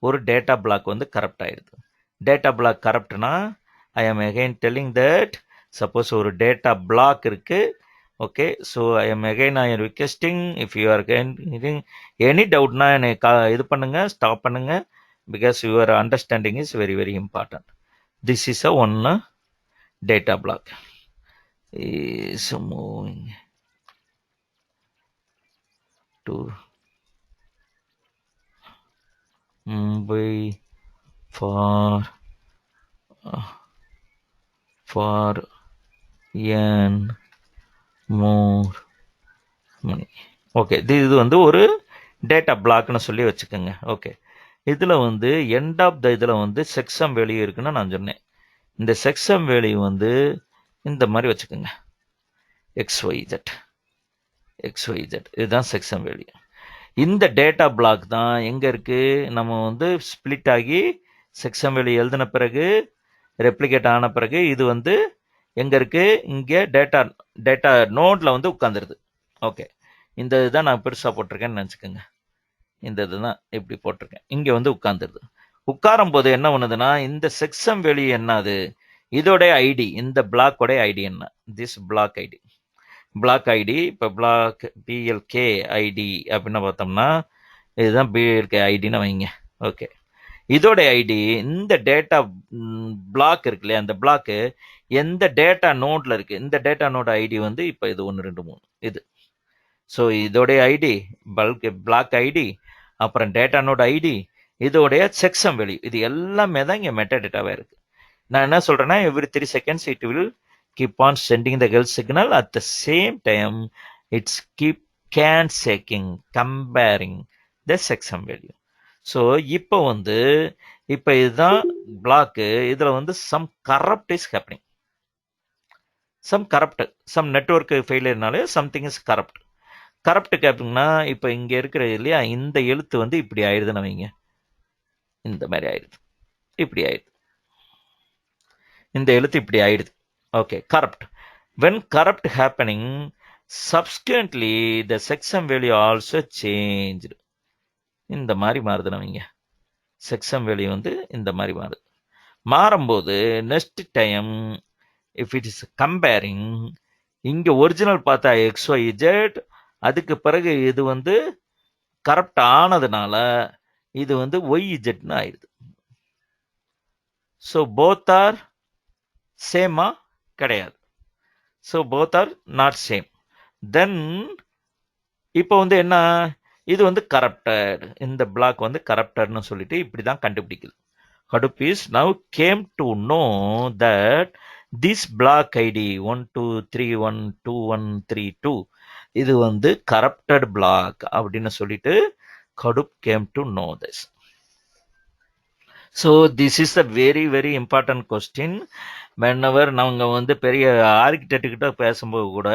Speaker 1: ஒரு data block வந்து கரப்ட் ஆயிடுது. டேட்டா பிளாக் கரப்ட்னா I am again telling that suppose ஒரு டேட்டா பிளாக் இருக்கு. Okay, so I am requesting if you are getting any doubtனா என்னை இது பண்ணுங்க, ஸ்டாப் பண்ணுங்க, because your understanding is very very important. This is a one data block is moving to Mumbai for earn more money. Okay, இது வந்து ஒரு data பிளாக்னு சொல்லி வச்சுக்கோங்க. ஓகே, இதில் வந்து எண்ட் ஆஃப் த இதில் வந்து செக்ஸம் வேல்யூ இருக்குன்னு நான் சொன்னேன். இந்த செக்ஸம் வேல்யூ வந்து இந்த மாதிரி வச்சுக்கோங்க, XYZ இதுதான் செக்ஸம் வேல்யூ. இந்த டேட்டா பிளாக் தான் எங்கே இருக்குது, நம்ம வந்து ஸ்பிளிட் ஆகி செக்ஸம் வேல்யூ எழுதின பிறகு ரெப்ளிகேட் ஆன பிறகு இது வந்து எங்கே இருக்குது, இங்கே டேட்டா நோடில் வந்து உட்காந்துருது. ஓகே, இந்த இதுதான் நான் பெருசாக போட்டிருக்கேன்னு நினச்சிக்கோங்க. இந்த இதுதான் இப்படி போட்டிருக்கேன், இங்கே வந்து உட்காந்துருது. உட்காரும் போது என்ன பண்ணுதுன்னா, இந்த செக்ஸம் வேல்யூ என்னது, இதோடைய ஐடி, இந்த பிளாக்கோடைய ஐடி என்ன, this block ID, block ID. இப்போ பிளாக் பிஎல்கே ஐடி அப்படின்னு பார்த்தோம்னா இதுதான் பிஎல்கே ஐடின்னு வைங்க. ஓகே, இதோட ஐடி இந்த டேட்டா பிளாக் இருக்கு இல்லையா, அந்த பிளாக்கு எந்த டேட்டா நோட்ல இருக்கு, இந்த டேட்டா நோட் ஐடி வந்து இப்போ இது 1 2 3 இது. ஸோ இதோடைய ஐடி பிளாக் ஐடி, அப்புறம் டேட்டா நோட் ஐடி, இதோடைய செக்ஸம் வேல்யூ, இது எல்லாமே தான் இங்கே மெட்டா டேட்டாவே இருக்கு. நான் என்ன சொல்றேன்னா, every 3 seconds it will keep on sending the health signal. At the same time, it's keep checking, comparing the checksum value. So இப்போ வந்து இப்போ இதுதான் பிளாக்கு. இதில் வந்து some corrupt is happening, some network ஃபெயிலியர்னாலே சம்திங் இஸ் கரப்ட். கேப்பிங்கன்னா இப்போ இங்கே இருக்கிற இல்லையா, இந்த எழுத்து வந்து இப்படி ஆயிடுதுன்னு வைங்க, இந்த மாதிரி ஆயிடுது, இப்படி ஆயிடுது, இந்த எழுத்து இப்படி ஆயிடுது. Okay, corrupt. When corrupt happening, subsequently the checksum value also change. இந்த மாதிரி மாறுதுன்னு வைங்க, செக்ஸம் வேல்யூ வந்து இந்த மாதிரி மாறுது. மாறும்போது next time if it is comparing, இங்கே ஒரிஜினல் பார்த்தா XYZ, அதுக்கு பிறகு இது வந்து கரப்ட் ஆனதுனால இது வந்து YZன்னு ஆயிடுது. ஸோ போத் ஆர் சேமா கிடையாது. So both are not same. Then இப்போ வந்து என்ன, இது வந்து கரப்டட், இந்த பிளாக் வந்து கரப்டட்னு சொல்லிட்டு இப்படி தான் கண்டுபிடிக்குது. Hadoop is now came to know that this block ID 123123132 இது வந்து corrupted block அப்படின்னு சொல்லிட்டு Hadoop came to know this. So this is a very very important question. whenever நாங்கள் வந்து பெரிய ஆர்கிடெக்ட் கிட்ட பேசும்போது கூட,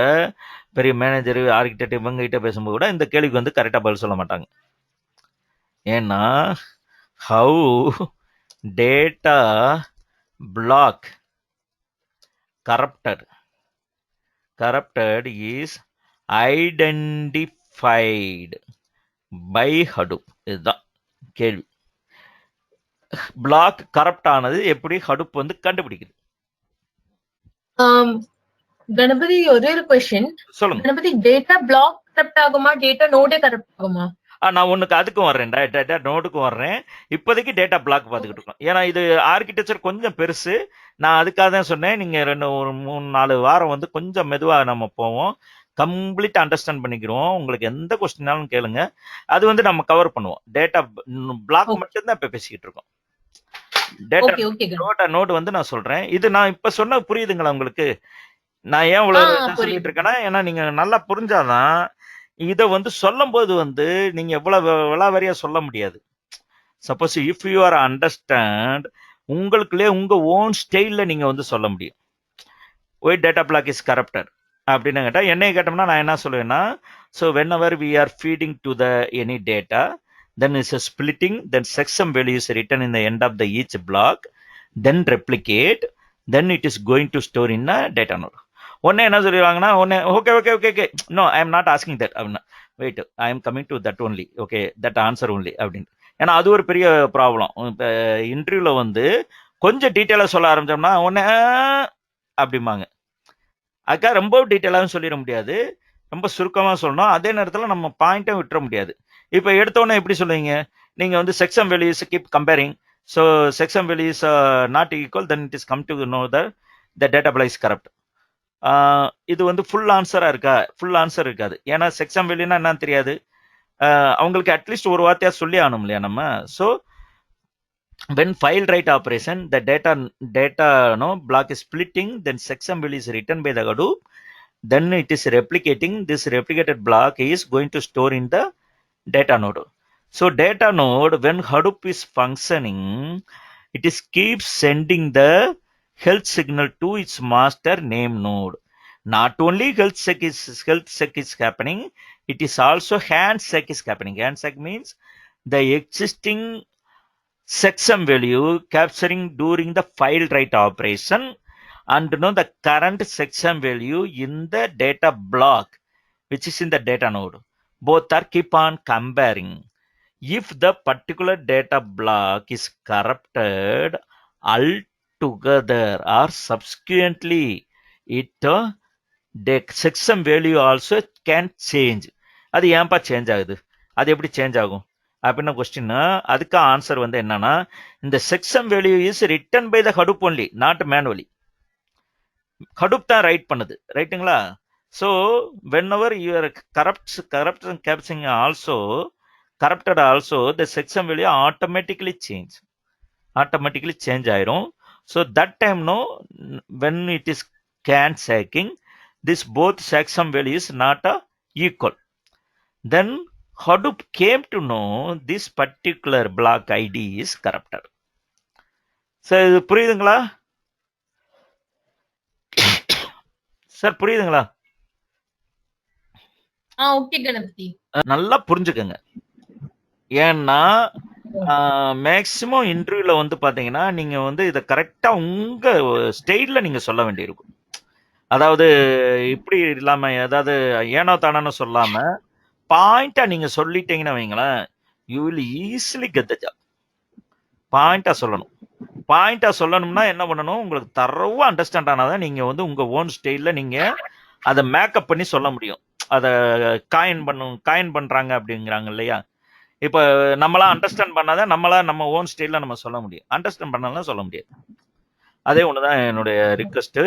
Speaker 1: பெரிய மேனேஜர் ஆர்கிடெக்ட் இவங்க கிட்ட பேசும்போது கூட இந்த கேள்விக்கு வந்து கரெக்டாக பதில் சொல்ல மாட்டாங்க. ஏன்னா how data block corrupted is identified by Hadoop. இதுதான் கேள்வி. பிளாக் கரப்ட் ஆனது எப்படி Hadoop வந்து கண்டுபிடிக்குது?
Speaker 3: கணபதி, ஒரே ஒரு கொஸ்டின்.
Speaker 1: சொல்லுங்க
Speaker 3: கணபதி, டேட்டா பிளாக் கரப்ட் ஆகுமா, டேட்டா நோடே கரப்ட் ஆகுமா?
Speaker 1: நான் ஒன்றுக்கு அதுக்கும் வர்றேன், டேட்டா நோடுக்கும் வர்றேன். இப்போதைக்கு டேட்டா பிளாக் பார்த்துக்கிட்டு இருக்கோம். ஏன்னா இது ஆர்கிடெக்சர் கொஞ்சம் பெருசு. நான் அதுக்காக தான் சொன்னேன், நீங்கள் ஒரு 3-4 வாரம் வந்து கொஞ்சம் மெதுவாக நம்ம போவோம், கம்ப்ளீட் அண்டர்ஸ்டாண்ட் பண்ணிக்கிறோம். உங்களுக்கு எந்த கொஸ்டினாலும் கேளுங்க, அது வந்து நம்ம கவர் பண்ணுவோம். டேட்டா பிளாக் மட்டும்தான் இப்போ பேசிக்கிட்டு இருக்கோம். டேட்டா நோடு வந்து நான் சொல்றேன், இது நான் இப்ப சொன்ன புரியுதுங்களா உங்களுக்கு? நான் ஏன் இவ்வளவு சொல்லிட்டு இருக்கேன்னா, ஏன்னா நீங்க நல்லா புரிஞ்சாதான் இதை வந்து சொல்லும் போது வந்து நீங்க எவ்வளவு விளாவரியா சொல்ல முடியாது. Suppose if you are understand, உங்களுக்குள்ளே உங்க ஓன் ஸ்டைல்ல நீங்க வந்து சொல்ல முடியும். Why data block is corrupted அப்படின்னு கேட்டா, என்னைய கேட்டோம்னா நான் என்ன சொல்லுவேன்னா, so whenever we are feeding to the any data, then is a splitting, then checksum value is written in the end of the each block, then replicate, then it is going to store in a data node. ஒன்னே என்ன சொல்லிடுவாங்கன்னா, ஒன்னே okay okay okay okay no I am not asking that அப்படின்னா, wait I am coming to that only, okay that answer only அப்படின்னு. ஏன்னா அது ஒரு பெரிய ப்ராப்ளம். இப்போ இன்டர்வியூவில் வந்து கொஞ்சம் டீட்டெயிலாக சொல்ல ஆரம்பிச்சோம்னா ஒன்னே அப்படிம்பாங்க. அதுக்காக ரொம்ப டீட்டெயிலாகவும் சொல்லிட முடியாது, ரொம்ப சுருக்கமாக சொல்லணும். அதே நேரத்தில் நம்ம பாயிண்ட்டும் விட்டுற முடியாது. இப்போ எடுத்தோன்னே எப்படி சொல்லுவீங்க நீங்கள் வந்து checksum values keep comparing, so checksum values not equal, then it is come to know the data block is corrupt. இது வந்து ஃபுல் ஆன்சராக இருக்கா? ஃபுல் ஆன்சர் இருக்காது. ஏன்னா செக்ஸம் வேல்யூனா என்னன்னு தெரியாது அவங்களுக்கு. அட்லீஸ்ட் ஒரு வார்த்தையாக சொல்லி ஆகணும் இல்லையா நம்ம. So when file write operation, the data block is splitting, then checksum value is written by the Hadoop, then it is replicating. This replicated block is going to store in the data node. So data node, when Hadoop is functioning, it is keeps sending the health signal to its master name node. Not only health check is happening, it is also handshake is happening. Handshake means the existing checksum value capturing during the file write operation and the current checksum value in the data block which is in the data node. Both are keep on comparing. If the particular data block is corrupted altogether or subsequently, it the checksum value also can change. அது ஏன்பா change ஆகுது? அது எப்படி change ஆகும் அப்படின்னா question, அதுக்கு answer வந்து என்னன்னா, இந்த checksum value is written by the Hadoop only, not manually. Hadoop தான் ரைட் பண்ணுது, ரைட்டுங்களா? So whenever you're corruption capturing also corrupted also, the section value automatically change ஆயிரும். So that time no, when it is handshacking, this both section value is not equal. Then Hadoop came to know this particular block ID is corrupted. So இது புரியுதுங்களா sir? புரியுதுங்களா?
Speaker 3: Okay Ganapathi,
Speaker 1: நல்லா புரிஞ்சுக்கங்க. ஏன்னா maximum இன்டர்வியூல வந்து பாத்தீங்கன்னா நீங்க வந்து இதை கரெக்டா உங்க ஸ்டைல்ல நீங்க சொல்ல வேண்டியிருக்கும். அதாவது இப்படி இல்லாம ஏதாவது ஏனோ தானோன்னு சொல்லாம பாயிண்டா நீங்க சொல்லிட்டீங்கன்னு வைங்களேன், you will easily get the job. பாயிண்டா சொல்லணும். பாயிண்டா சொல்லணும்னா என்ன பண்ணணும், உங்களுக்கு தரவா அண்டர்ஸ்டாண்ட் ஆனாதான் நீங்க வந்து உங்க ஓன் ஸ்டைல்ல நீங்க அதை மேக்கப் பண்ணி சொல்ல முடியும். அதை காயின் பண்றாங்க அப்படிங்கிறாங்க இல்லையா? இப்ப நம்மளா அண்டர்ஸ்டாண்ட் பண்ணாதான் நம்ம ஓன் ஸ்டைல்ல நம்ம சொல்ல முடியும். அண்டர்ஸ்டாண்ட் பண்ணலாம் சொல்ல முடியாது. அதே ஒண்ணுதான் என்னுடைய ரிக்வெஸ்ட்.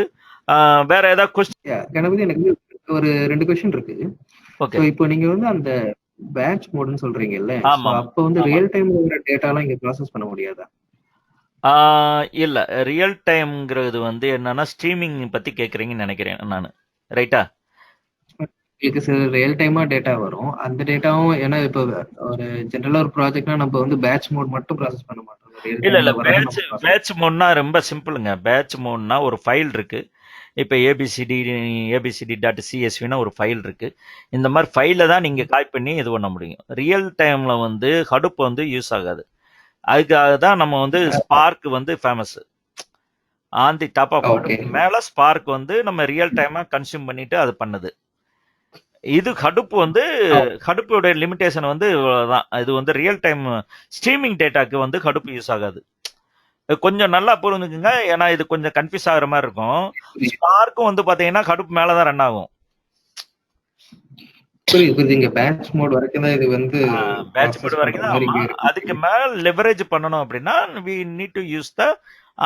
Speaker 1: வேற ஏதாவது கொஸ்டின்?
Speaker 4: கணபதி, எனக்கு ஒரு 2 கொஸ்டின் இருக்கு.
Speaker 1: ஓகே.
Speaker 4: இப்போ நீங்க வந்து அந்த பேட்ச் மோட்னு சொல்றீங்கல்ல,
Speaker 1: ஆமா.
Speaker 4: அப்ப வந்து ரியல் டைம்ல வர டேட்டாலாம் இங்க ப்ராசஸ் பண்ண முடியாதா?
Speaker 1: இல்ல, ரியல் டைம்ங்கிறது வந்து என்னன்னா ஸ்ட்ரீமிங் பத்தி கேக்குறீங்கன்னு நினைக்கிறேன் நான், ரைட்டா?
Speaker 4: இதுக்கு ரியல் டைமா டேட்டா வரும். அந்த டேட்டாவும் ஏன்னா இப்போ ஒரு ஜெனரலா ஒரு ப்ராஜெக்ட்னா நம்ம வந்து பேட்ச் மோட் மட்டும் ப்ராசஸ் பண்ண மாட்டோம்.
Speaker 1: இல்ல பேட்ச் மோட்னா ரொம்ப சிம்பிளுங்க. பேட்ச் மோட்னா ஒரு ஃபைல் இருக்கு. இப்ப abcd.csvனா ஒரு ஃபைல் இருக்கு. இந்த மாதிரி ஃபைல தான் நீங்க காப்பி பண்ணி இது பண்ண முடியும். ரியல் டைம்ல வந்து ஹடூப் வந்து யூஸ் ஆகாது. அதுக்காக தான் நம்ம வந்து ஸ்பார்க் வந்து famous. On the top of Hadoop மேல ஸ்பார்க் வந்து நம்ம ரியல் டைமா கன்சியூம் பண்ணிட்டு அது பண்ணுது. இது ஹடூப் வந்து ஹடூப்போட லிமிடேஷன் வந்து இவ்வளவுதான். இது வந்து ரியல் டைம் ஸ்ட்ரீமிங் டேட்டாக்கு வந்து ஹடூப் யூஸ் ஆகாது. கொஞ்சம் நல்லா புரிஞ்சுக்குங்க, ஏன்னா இது கொஞ்சம் கன்ஃபியூஸ் ஆகுற மாதிரி இருக்கும். ஸ்பார்க்கும் வந்து பாத்தீங்கன்னா ஹடூப் மேலதான் ரன் ஆகும்.
Speaker 4: பேட்ச் மோட் வரைக்கும் தான் இது வந்து
Speaker 1: பேட்ச் மோட் வரைக்கும் தான். அதுக்கு மேல லெவரேஜ் பண்ணணும் அப்படின்னா we need to use the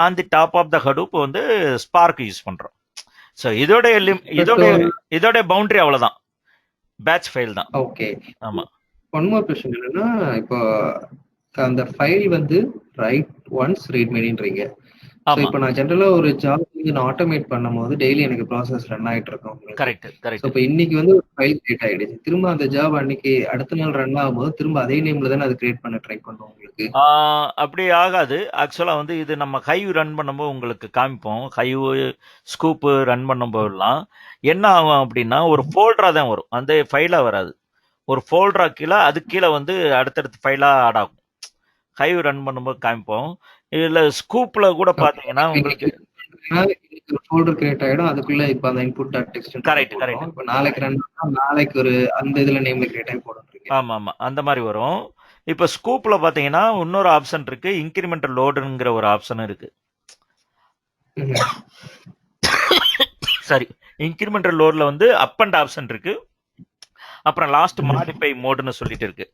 Speaker 1: on the top of the Hadoop வந்து ஸ்பார்க் யூஸ் பண்றோம். சோ இதோட பவுண்டரி அவ்வளவுதான், பேட்ச் ஃபைல் தான்.
Speaker 4: ஓகே.
Speaker 1: ஆமா.
Speaker 4: ஒன் மோர் क्वेश्चन என்னன்னா, இப்போ அந்த ஃபைல் வந்து ரைட் ஒன்ஸ் ரீட் மெனின்றீங்க. சோ இப்போ நான் ஜெனரலா ஒரு ஜாப் வந்து நான் ஆட்டோமேட் பண்ணும்போது டெய்லி எனக்கு ப்ராசஸ் ரன் ஆயிட்டு இருக்கும்.
Speaker 1: கரெக்ட்.
Speaker 4: சோ இப்போ இன்னைக்கு வந்து ஒரு ஃபைல் கிரியேட் ஆயிடுச்சு. திரும்ப அந்த ஜாப் அன்னைக்கு அடுத்த நாள் ரன் ஆகும்போது திரும்ப அதே நேம்ல தானே அது கிரியேட் பண்ண ட்ரை பண்ணுவோம் உங்களுக்கு?
Speaker 1: அப்படி ஆகாது. ஆக்சுவலா வந்து இது நம்ம ஹைவ் ரன் பண்ணும்போது உங்களுக்கு காமிப்போம். ஹைவ் ஸ்கூப் ரன் பண்ணும்போதெல்லாம் என்ன ஆகும் அப்படின்னா ஒரு ஃபோல்டரா தான் வரும், அந்த ஃபைலா வராது. ஒரு ஃபோல்டரா கீழே அது கீழே வந்து அடுத்தடுத்த ஃபைலா ஆட் ஆகும். ஹைவ் ரன் பண்ணும்போது காமிப்போம். இதுல ஸ்கூப்ல கூட பாத்தீங்கன்னா உங்களுக்கு
Speaker 4: ஃபோல்டர் கிரியேட் ஆயிடும். அதுக்குள்ள இப்ப அந்த இன்புட் டெக்ஸ்ட்
Speaker 1: கரெக்ட்.
Speaker 4: இப்ப நாளைக்கு ரன் நாளைக்கு ஒரு அந்த இதுல நேம்ல கிரியேட் ஆகி போடுறீங்க.
Speaker 1: ஆமா அந்த மாதிரி வரும். இப்ப ஸ்கூப்ல பாத்தீங்கன்னா இன்னொரு ஆப்ஷன் இருக்கு, இன்கிரிமெண்டல் லோடுங்கிற ஒரு ஆப்ஷன் இருக்கு. சரி, இன்கிரிமெண்டல் லோட்ல வந்து அப் அண்ட் ஆப்ஷன் இருக்கு. அப்புறம் லாஸ்ட் மாடிஃபை மோடுன்னு சொல்லிட்டு இருக்கு.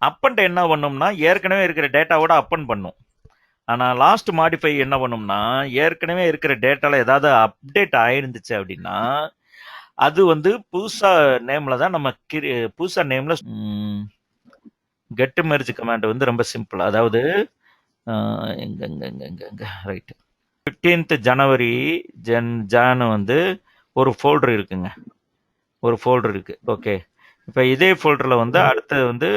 Speaker 1: அப் அண்ட் என்ன பண்ணும்னா ஏற்கனவே இருக்கிற டேட்டாவோட அப் அண்ட் பண்ணும். ஆனா லாஸ்ட் மாடிஃபை என்ன பண்ணும்னா ஏற்கனவே இருக்கிற டேட்டால ஏதாவது அப்டேட் ஆயிருந்துச்சு அப்படின்னா அது வந்து புதுசா நேம்ல தான் நம்ம புதுசா நேம்ல கெட் மெர்ஜ் கமாண்ட் வந்து ரொம்ப சிம்பிள். அதாவது எங்க ரைட் 15th ஜனவரி ஜான் வந்து ஒரு ஃபோல்டர் இருக்குங்க, ஒரு ஃபோல்டர் இருக்கு. ஓகே, இப்போ இதே ஃபோல்டரில் வந்து அடுத்தது வந்து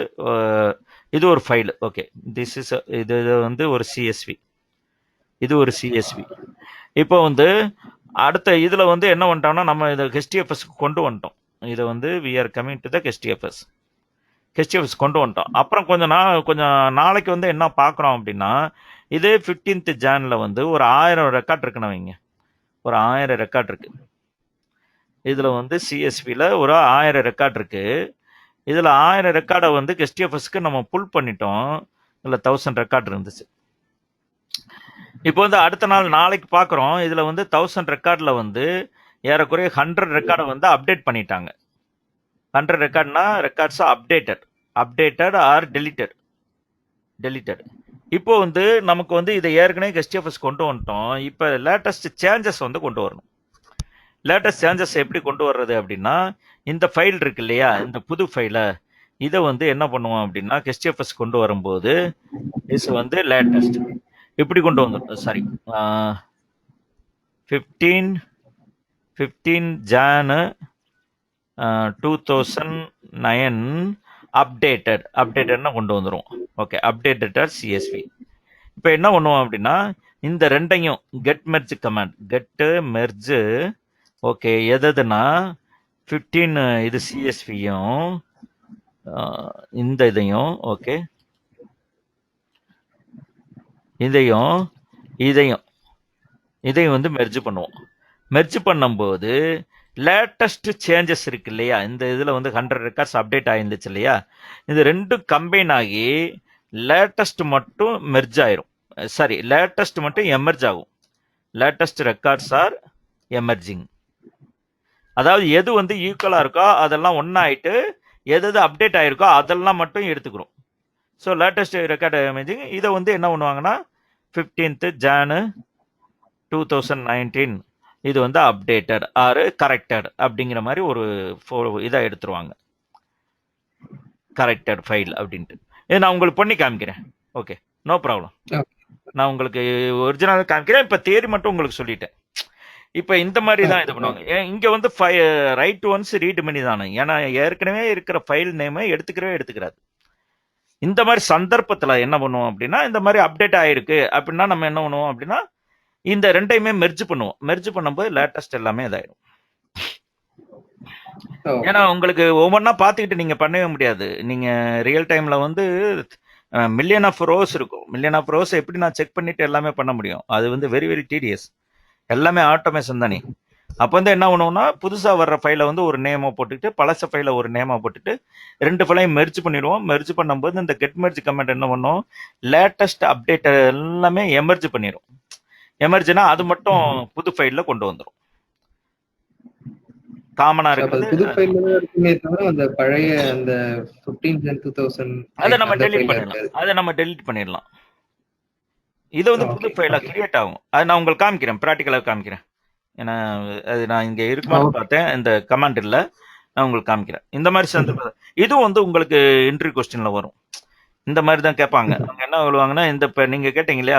Speaker 1: இது ஒரு ஃபைல். ஓகே, திஸ் இஸ் இது வந்து ஒரு சிஎஸ்வி, இது ஒரு சிஎஸ்வி. இப்போ வந்து அடுத்த இதில் வந்து என்ன பண்ணிட்டோம்னா நம்ம இதை ஹெச்டிஎஃப்எஸ்க்கு கொண்டு வந்துட்டோம். இதை வந்து we are coming to the HDFS கொண்டு வந்துட்டோம். அப்புறம் கொஞ்சம் நாளைக்கு வந்து என்ன பார்க்குறோம் அப்படின்னா, இதே 15th Jan வந்து ஒரு 1000 ரெக்கார்ட் இருக்குன்னு வைங்க. ஒரு 1000 ரெக்கார்ட் இருக்கு. இதில் வந்து சிஎஸ்பியில் ஒரு 1000 ரெக்கார்ட் இருக்கு. இதில் 1000 ரெக்கார்டை வந்து ஹெச்டிஎஃப்எஸ்க்கு நம்ம புல் பண்ணிட்டோம். இதில் 1000 ரெக்கார்ட் இருந்துச்சு. இப்போ வந்து அடுத்த நாளைக்கு பார்க்குறோம். இதில் வந்து 1000 ரெக்கார்டில் வந்து ஏறக்குறைய 100 ரெக்கார்டை வந்து அப்டேட் பண்ணிட்டாங்க. 100 ரெக்கார்ட்னா ரெக்கார்ட்ஸ் அப்டேட்டட் ஆர் டெலிட்டட். இப்போ வந்து நமக்கு வந்து இதை ஏற்கனவே ஹெச்டிஎஃப்எஸ் கொண்டு வந்துட்டோம். இப்போ லேட்டஸ்ட் சேஞ்சஸ் வந்து கொண்டு வரணும். லேட்டஸ்ட் சேஞ்சஸ் எப்படி கொண்டு வர்றது அப்படின்னா, இந்த ஃபைல் இருக்கு இல்லையா, இந்த புது ஃபைலை இதை வந்து என்ன பண்ணுவோம் அப்படின்னா, ஹெச்டிஎஃப்எஸ் கொண்டு வரும்போது இது வந்து லேட்டஸ்ட் இப்படி கொண்டு வந்துடும். சாரி, 15 Jan 2009 அப்டேட்டட்னா கொண்டு வந்துடும். Okay, updated CSV. இப்போ என்ன பண்ணுவோம் அப்படின்னா, இந்த ரெண்டையும் கெட் மெர்ஜ் ஓகே, எதுனா 15 இது சிஎஸ்வியும் இந்த இதையும் ஓகே, இதையும் வந்து மெர்ஜ் பண்ணுவோம். மெர்ஜ் பண்ணும்போது லேட்டஸ்ட் சேஞ்சஸ் இருக்கு இல்லையா, இந்த இதில் வந்து 100 ரெக்கார்ட்ஸ் அப்டேட் ஆகிருந்துச்சு இல்லையா, இது ரெண்டும் கம்பைன் ஆகி லேட்டஸ்ட் மட்டும் மெர்ஜ் ஆயிரும். சாரி, லேட்டஸ்ட் மட்டும் எமர்ஜ் ஆகும். Latest records are emerging. அதாவது எது வந்து ஈக்குவலாக இருக்கோ அதெல்லாம் ஒன்றாயிட்டு, எது அப்டேட் ஆகிருக்கோ அதெல்லாம் மட்டும் எடுத்துக்கிறோம். So latest record emerging. இதை வந்து என்ன பண்ணுவாங்கன்னா 15th Jan 2019 இது வந்து அப்டேட்டட் ஆர் கரெக்டட் அப்படிங்கிற மாதிரி ஒரு இதாக எடுத்துருவாங்க, கரெக்டட் ஃபைல் அப்படின்ட்டு. இது நான் உங்களுக்கு பண்ணி காமிக்கிறேன். Okay, no problem. நான் உங்களுக்கு ஒரிஜினல் காமிக்கிறேன். இப்போ தேரி மட்டும் உங்களுக்கு சொல்லிட்டேன். இப்போ இந்த மாதிரி தான் இது பண்ணுவாங்க. இங்கே வந்து ரைட் ஒன்ஸ் ரீட் பண்ணி தானே, ஏன்னா ஏற்கனவே இருக்கிற ஃபைல் நேமை எடுத்துக்கிறாது. இந்த மாதிரி சந்தர்ப்பத்தில் என்ன பண்ணுவோம் அப்படின்னா, இந்த மாதிரி அப்டேட் ஆகிருக்கு அப்படின்னா நம்ம என்ன பண்ணுவோம் அப்படின்னா, இந்த ரெண்டையுமே மெர்ஜ் பண்ணுவோம். மெர்ஜ் பண்ணும்போது லேட்டஸ்ட் எல்லாமே இதாயிடும். ஏன்னா உங்களுக்கு ஒவ்வொன்றா பார்த்துக்கிட்டு நீங்கள் பண்ணவே முடியாது. நீங்கள் ரியல் டைமில் வந்து மில்லியன் ஆஃப் ரோஸ் இருக்கும். மில்லியன் ஆஃப் ரோஸ் எப்படி நான் செக் பண்ணிட்டு எல்லாமே பண்ண முடியும்? அது வந்து வெரி வெரி டீடியஸ். எல்லாமே ஆட்டோமேஷன் தானே. அப்போ வந்து என்ன பண்ணுவோம்னா, புதுசாக வர்ற ஃபைலை வந்து ஒரு நேமாக போட்டுக்கிட்டு, பழச ஃபைலை ஒரு நேமாக போட்டுட்டு 2 ஃபைலையும் மெர்ஜ் பண்ணிடுவோம். மெர்ஜ் பண்ணும்போது இந்த கெட் மெர்ஜ் கமெண்ட் என்ன பண்ணுவோம், லேட்டஸ்ட் அப்டேட் எல்லாமே எமர்ஜ் பண்ணிடும். எமர்ஜ்னா அது மட்டும் புது ஃபைலில் கொண்டு வந்துடும். காமனா இருக்குது.
Speaker 4: புது ஃபைல்ல தான் இருக்குமே தவிர அந்த பழைய அந்த 15 Jan 2000
Speaker 1: அதை நம்ம டெலீட் பண்ணிடலாம். இது வந்து புது ஃபைலா கிரியேட் ஆகும். அது நான் உங்களுக்கு காமிக்கிறேன், ப்ராக்டிக்கலாக காமிக்கிறேன். ஏன்னா அது நான் இங்கே இருக்குமான்னு பார்த்தேன், இந்த கமாண்ட் இல்லை, நான் உங்களுக்கு காமிக்கிறேன். இந்த மாதிரி சந்தர்ப்பம் இதுவும் வந்து உங்களுக்கு இன்டர்வியூ கொஸ்டினில் வரும். இந்த மாதிரி தான் கேட்பாங்க. அவங்க என்ன சொல்லுவாங்கன்னா, இந்த இப்போ நீங்கள் கேட்டீங்க இல்லையா,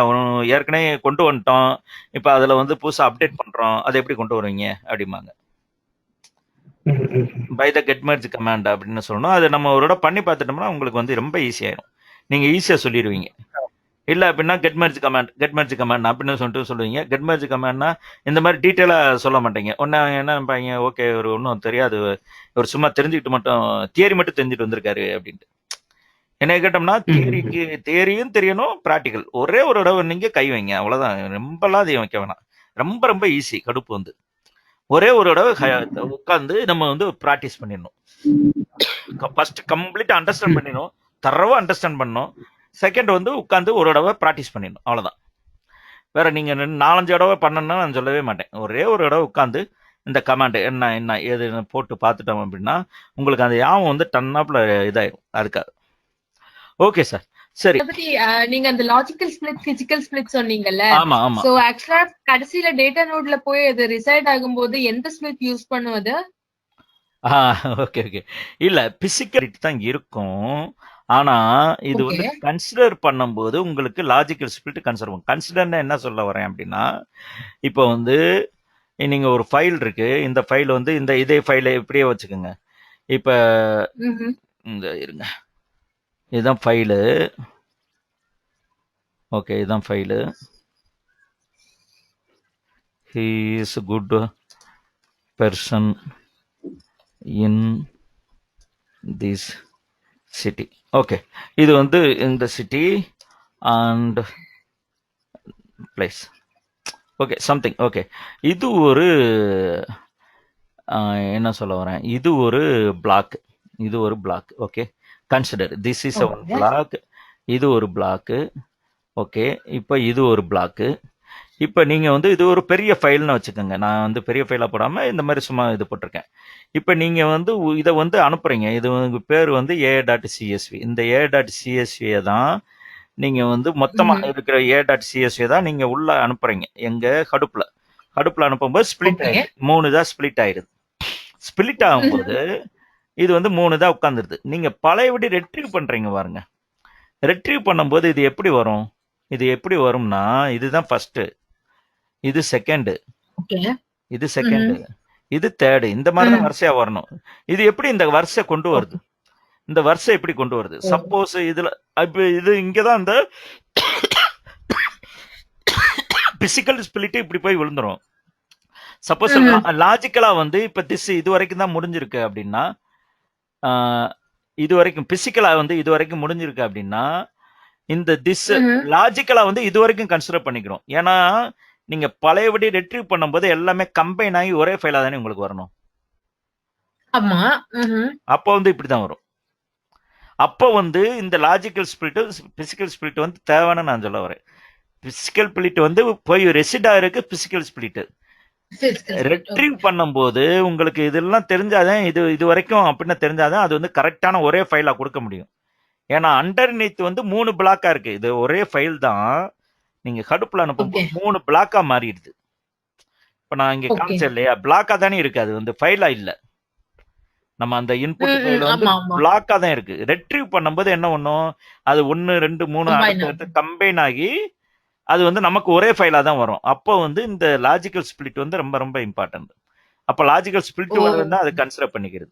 Speaker 1: ஏற்கனவே கொண்டு வந்துட்டோம், இப்போ அதில் வந்து புதுசாக அப்டேட் பண்ணுறோம், அதை எப்படி கொண்டு வருவீங்க அப்படிம்பாங்க. By the get merge command அப்படின்னு சொல்லணும். அது நம்ம ஒரு பண்ணி பார்த்துட்டோம்னா உங்களுக்கு வந்து ரொம்ப ஈஸியாயிடும். நீங்கள் ஈஸியாக சொல்லிடுவீங்க. இல்லை அப்படின்னா கெட் மெர்ஜ் கமாண்ட் அப்படின்னு சொல்லுவீங்க. கெட் மெர்ஜ் கமாண்ட்னா இந்த மாதிரி டீட்டெயிலாக சொல்ல மாட்டீங்க. ஒன்று என்ன நினைப்பாங்க, ஓகே ஒரு ஒன்றும் தெரியாது, ஒரு சும்மா தெரிஞ்சுக்கிட்டு மட்டும் தியரி மட்டும் தெரிஞ்சுட்டு வந்திருக்காரு அப்படின்ட்டு. என்ன கேட்டோம்னா, தியரியும் தெரியணும், ப்ராக்டிக்கல் ஒரே ஒரு தடவை நீங்கள் கை வைங்க, அவ்வளோதான். ரொம்பலாம் அதை வைக்க வேணாம். ரொம்ப ரொம்ப ஈஸி. கடுப்பு வந்து ஒரே ஒரு தடவை உட்காந்து நம்ம வந்து ப்ராக்டிஸ் பண்ணிடணும். ஃபர்ஸ்ட் கம்ப்ளீட் அண்டர்ஸ்டாண்ட் பண்ணிடணும், தரவா அண்டர்ஸ்டாண்ட் பண்ணணும். செகண்ட் வந்து உட்காந்து ஒரு தடவை ப்ராக்டிஸ் பண்ணிடணும், அவ்வளோதான். வேற நீங்கள் 4-5 தடவை பண்ணணும்னா நான் சொல்லவே மாட்டேன். ஒரே ஒரு தடவை உட்காந்து இந்த கமாண்ட் என்ன ஏது போட்டு பார்த்துட்டோம் அப்படின்னா உங்களுக்கு அந்த யாவும் வந்து டன்னாப்ல இதாயிடும். அதுக்காக ஓகே சார். சரி,
Speaker 3: நீங்க அந்த லாஜிக்கல் ஸ்பிளிட், பிசிக்கல் ஸ்பிளிட் சொன்னீங்கல்ல.
Speaker 1: ஆமா ஆமா.
Speaker 3: சோ ஆக்சுவலா கடைசில டேட்டா நோட்ல போய் அது ரிசைட் ஆகும்போது எந்த ஸ்பிளிட் யூஸ் பண்ணுவது?
Speaker 1: Okay okay. இல்ல பிசிக்கல் தான் இருக்கும். ஆனா இது வந்து கன்சிடர் பண்ணும்போது உங்களுக்கு லாஜிக்கல் ஸ்பிளிட் கன்சிடர் பண்ணும். கன்சிடர்னா என்ன சொல்ல வரேன் அப்படின்னா, இப்போ வந்து நீங்க ஒரு ஃபைல் இருக்கு, இந்த ஃபைல் வந்து இதே ஃபைலை இப்படியே வச்சுக்கோங்க. இப்போ
Speaker 3: Mhm.
Speaker 1: இந்த இருங்க, இதுதான் ஃபைலு. ஓகே, இதுதான் file. He is good person in this city. Okay, இது வந்து இந்த city and place. Okay, something. Okay, இது ஒரு என்ன சொல்ல வரேன், இது ஒரு பிளாக், இது ஒரு block. Okay, consider this is one
Speaker 3: Okay.
Speaker 1: Block, இது ஒரு பிளாக்கு. ஓகே, இப்போ இது ஒரு பிளாக்கு. இப்போ நீங்கள் வந்து இது ஒரு பெரிய ஃபைல்னு வச்சுக்கோங்க. நான் வந்து பெரிய ஃபைலாக போடாமல் இந்த மாதிரி சும்மா இது போட்டிருக்கேன். இப்போ நீங்கள் வந்து இதை வந்து அனுப்புகிறீங்க. இது உங்கள் பேர் வந்து a.csv. இந்த a.csv தான் நீங்கள் வந்து மொத்தமாக இருக்கிற a.csv தான் நீங்கள் உள்ள அனுப்புகிறீங்க எங்கள் ஹடுப்பில் அனுப்பும்போது ஸ்பிளிட்
Speaker 3: Okay.
Speaker 1: ஆயிடுது. 3 தான் ஸ்பிளிட் ஆயிடுது. ஸ்பிளிட் ஆகும்போது இது வந்து 3 தான் உட்காந்துருது. நீங்கள் பழையபடி ரெட்ரீவ் பண்ணுறீங்க பாருங்க. ரெட்ரீவ் பண்ணும்போது இது எப்படி வரும்? இது எப்படி வரும்னா, இதுதான் ஃபர்ஸ்ட், இது செகண்ட்,
Speaker 3: Okay.
Speaker 1: இது செகண்ட், இது தேர்டு. இந்த மாதிரி தான் வரிசையா வரணும். இது எப்படி இந்த வரிசை கொண்டு வருது? இந்த வரிசை எப்படி கொண்டு வருது? சப்போஸ் இதுல இப்ப இது இங்கதான் இந்த பிசிக்கல் ஸ்பிளிட் இப்படி போய் விழுந்துரும். சப்போஸ் லாஜிக்கலா வந்து இப்ப திஸ் இது வரைக்கும் தான் முடிஞ்சிருக்கு அப்படின்னா, இது வரைக்கும் பிசிக்கலா வந்து இது வரைக்கும் முடிஞ்சிருக்கு அப்படின்னா, இந்த திஸ் லாஜிக்கலா வந்து இது வரைக்கும் கன்சிடர் பண்ணிக்கிறோம். ஏன்னா நீங்க பழையபடி ரெட்ரீவ் பண்ணும்போது எல்லாமே கம்பைன் ஆகி ஒரே ஃபைலா தானே உங்களுக்கு வரணும்.
Speaker 3: ஆமா.
Speaker 1: அப்போ வந்து இப்படிதான் வரும். அப்போ வந்து இந்த லாஜிக்கல் ஸ்பிளிட் பிசிக்கல் ஸ்பிளிட் வந்து தேவைன்னு நான் சொல்ல வரேன். பிசிக்கல் ஸ்பிளிட் வந்து போய் ரெசிட் ஆயிருக்கு. பிசிக்கல் ஸ்பிளிட் ரெட்ரீவ் பண்ணும்போது உங்களுக்கு இதெல்லாம் தெரிஞ்சாதான், இது வரைக்கும் அப்படின்னு தெரிஞ்சாதான் அது வந்து கரெக்டான ஒரே ஃபைலா கொடுக்க முடியும். ஏன்னா அண்டர்நீத் வந்து 3 பிளாக்கா இருக்கு. இது ஒரே ஃபைல் தான். நீங்க ஹடுப்புல அனுப்பும்போது 3 பிளாக்கா மாறிடுது. இப்ப நான் இங்க காமிச்சேன் இல்லையா, பிளாக்கா தானே இருக்கு. அது வந்து ஃபைலா இல்ல. நம்ம அந்த இன்புட் ஃபைல் வந்து பிளாக்கா தான் இருக்கு. ரெட்ரீவ் பண்ணும்போது என்ன பண்ணும், அது 1 2 3 அடுத்து கம்பைன் ஆகி அது வந்து நமக்கு ஒரே ஃபைலா தான் வரும். அப்போ வந்து இந்த லாஜிக்கல் ஸ்பிளிட் வந்து ரொம்ப ரொம்ப இம்பார்ட்டன்ட். அப்ப லாஜிக்கல் ஸ்பிளிட் வருதுன்னா அதை கன்சிடர் பண்ணிக்கிறது.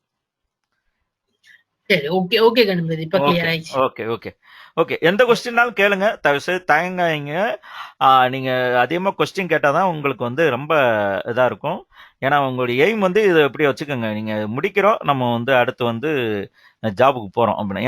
Speaker 3: சரி, ஓகே ஓகே கணபதி, இப்ப கிளியர் ஆயிடுச்சு.
Speaker 1: ஓகே ஓகே ஓகே, எந்த கொஸ்டின்னாலும் கேளுங்க, தயவுசெய்து தயங்காதீங்க. நீங்க அதிகமா கொஸ்டின் கேட்டாதான் உங்களுக்கு வந்து ரொம்ப இதா இருக்கும். ஏன்னா உங்களுடைய எய்ம் வந்து இதை எப்படி வச்சுக்கோங்க, நீங்க முடிக்கிறோம், நம்ம வந்து அடுத்து வந்து ஜாபுக்கு போறோம் அப்படின்னு.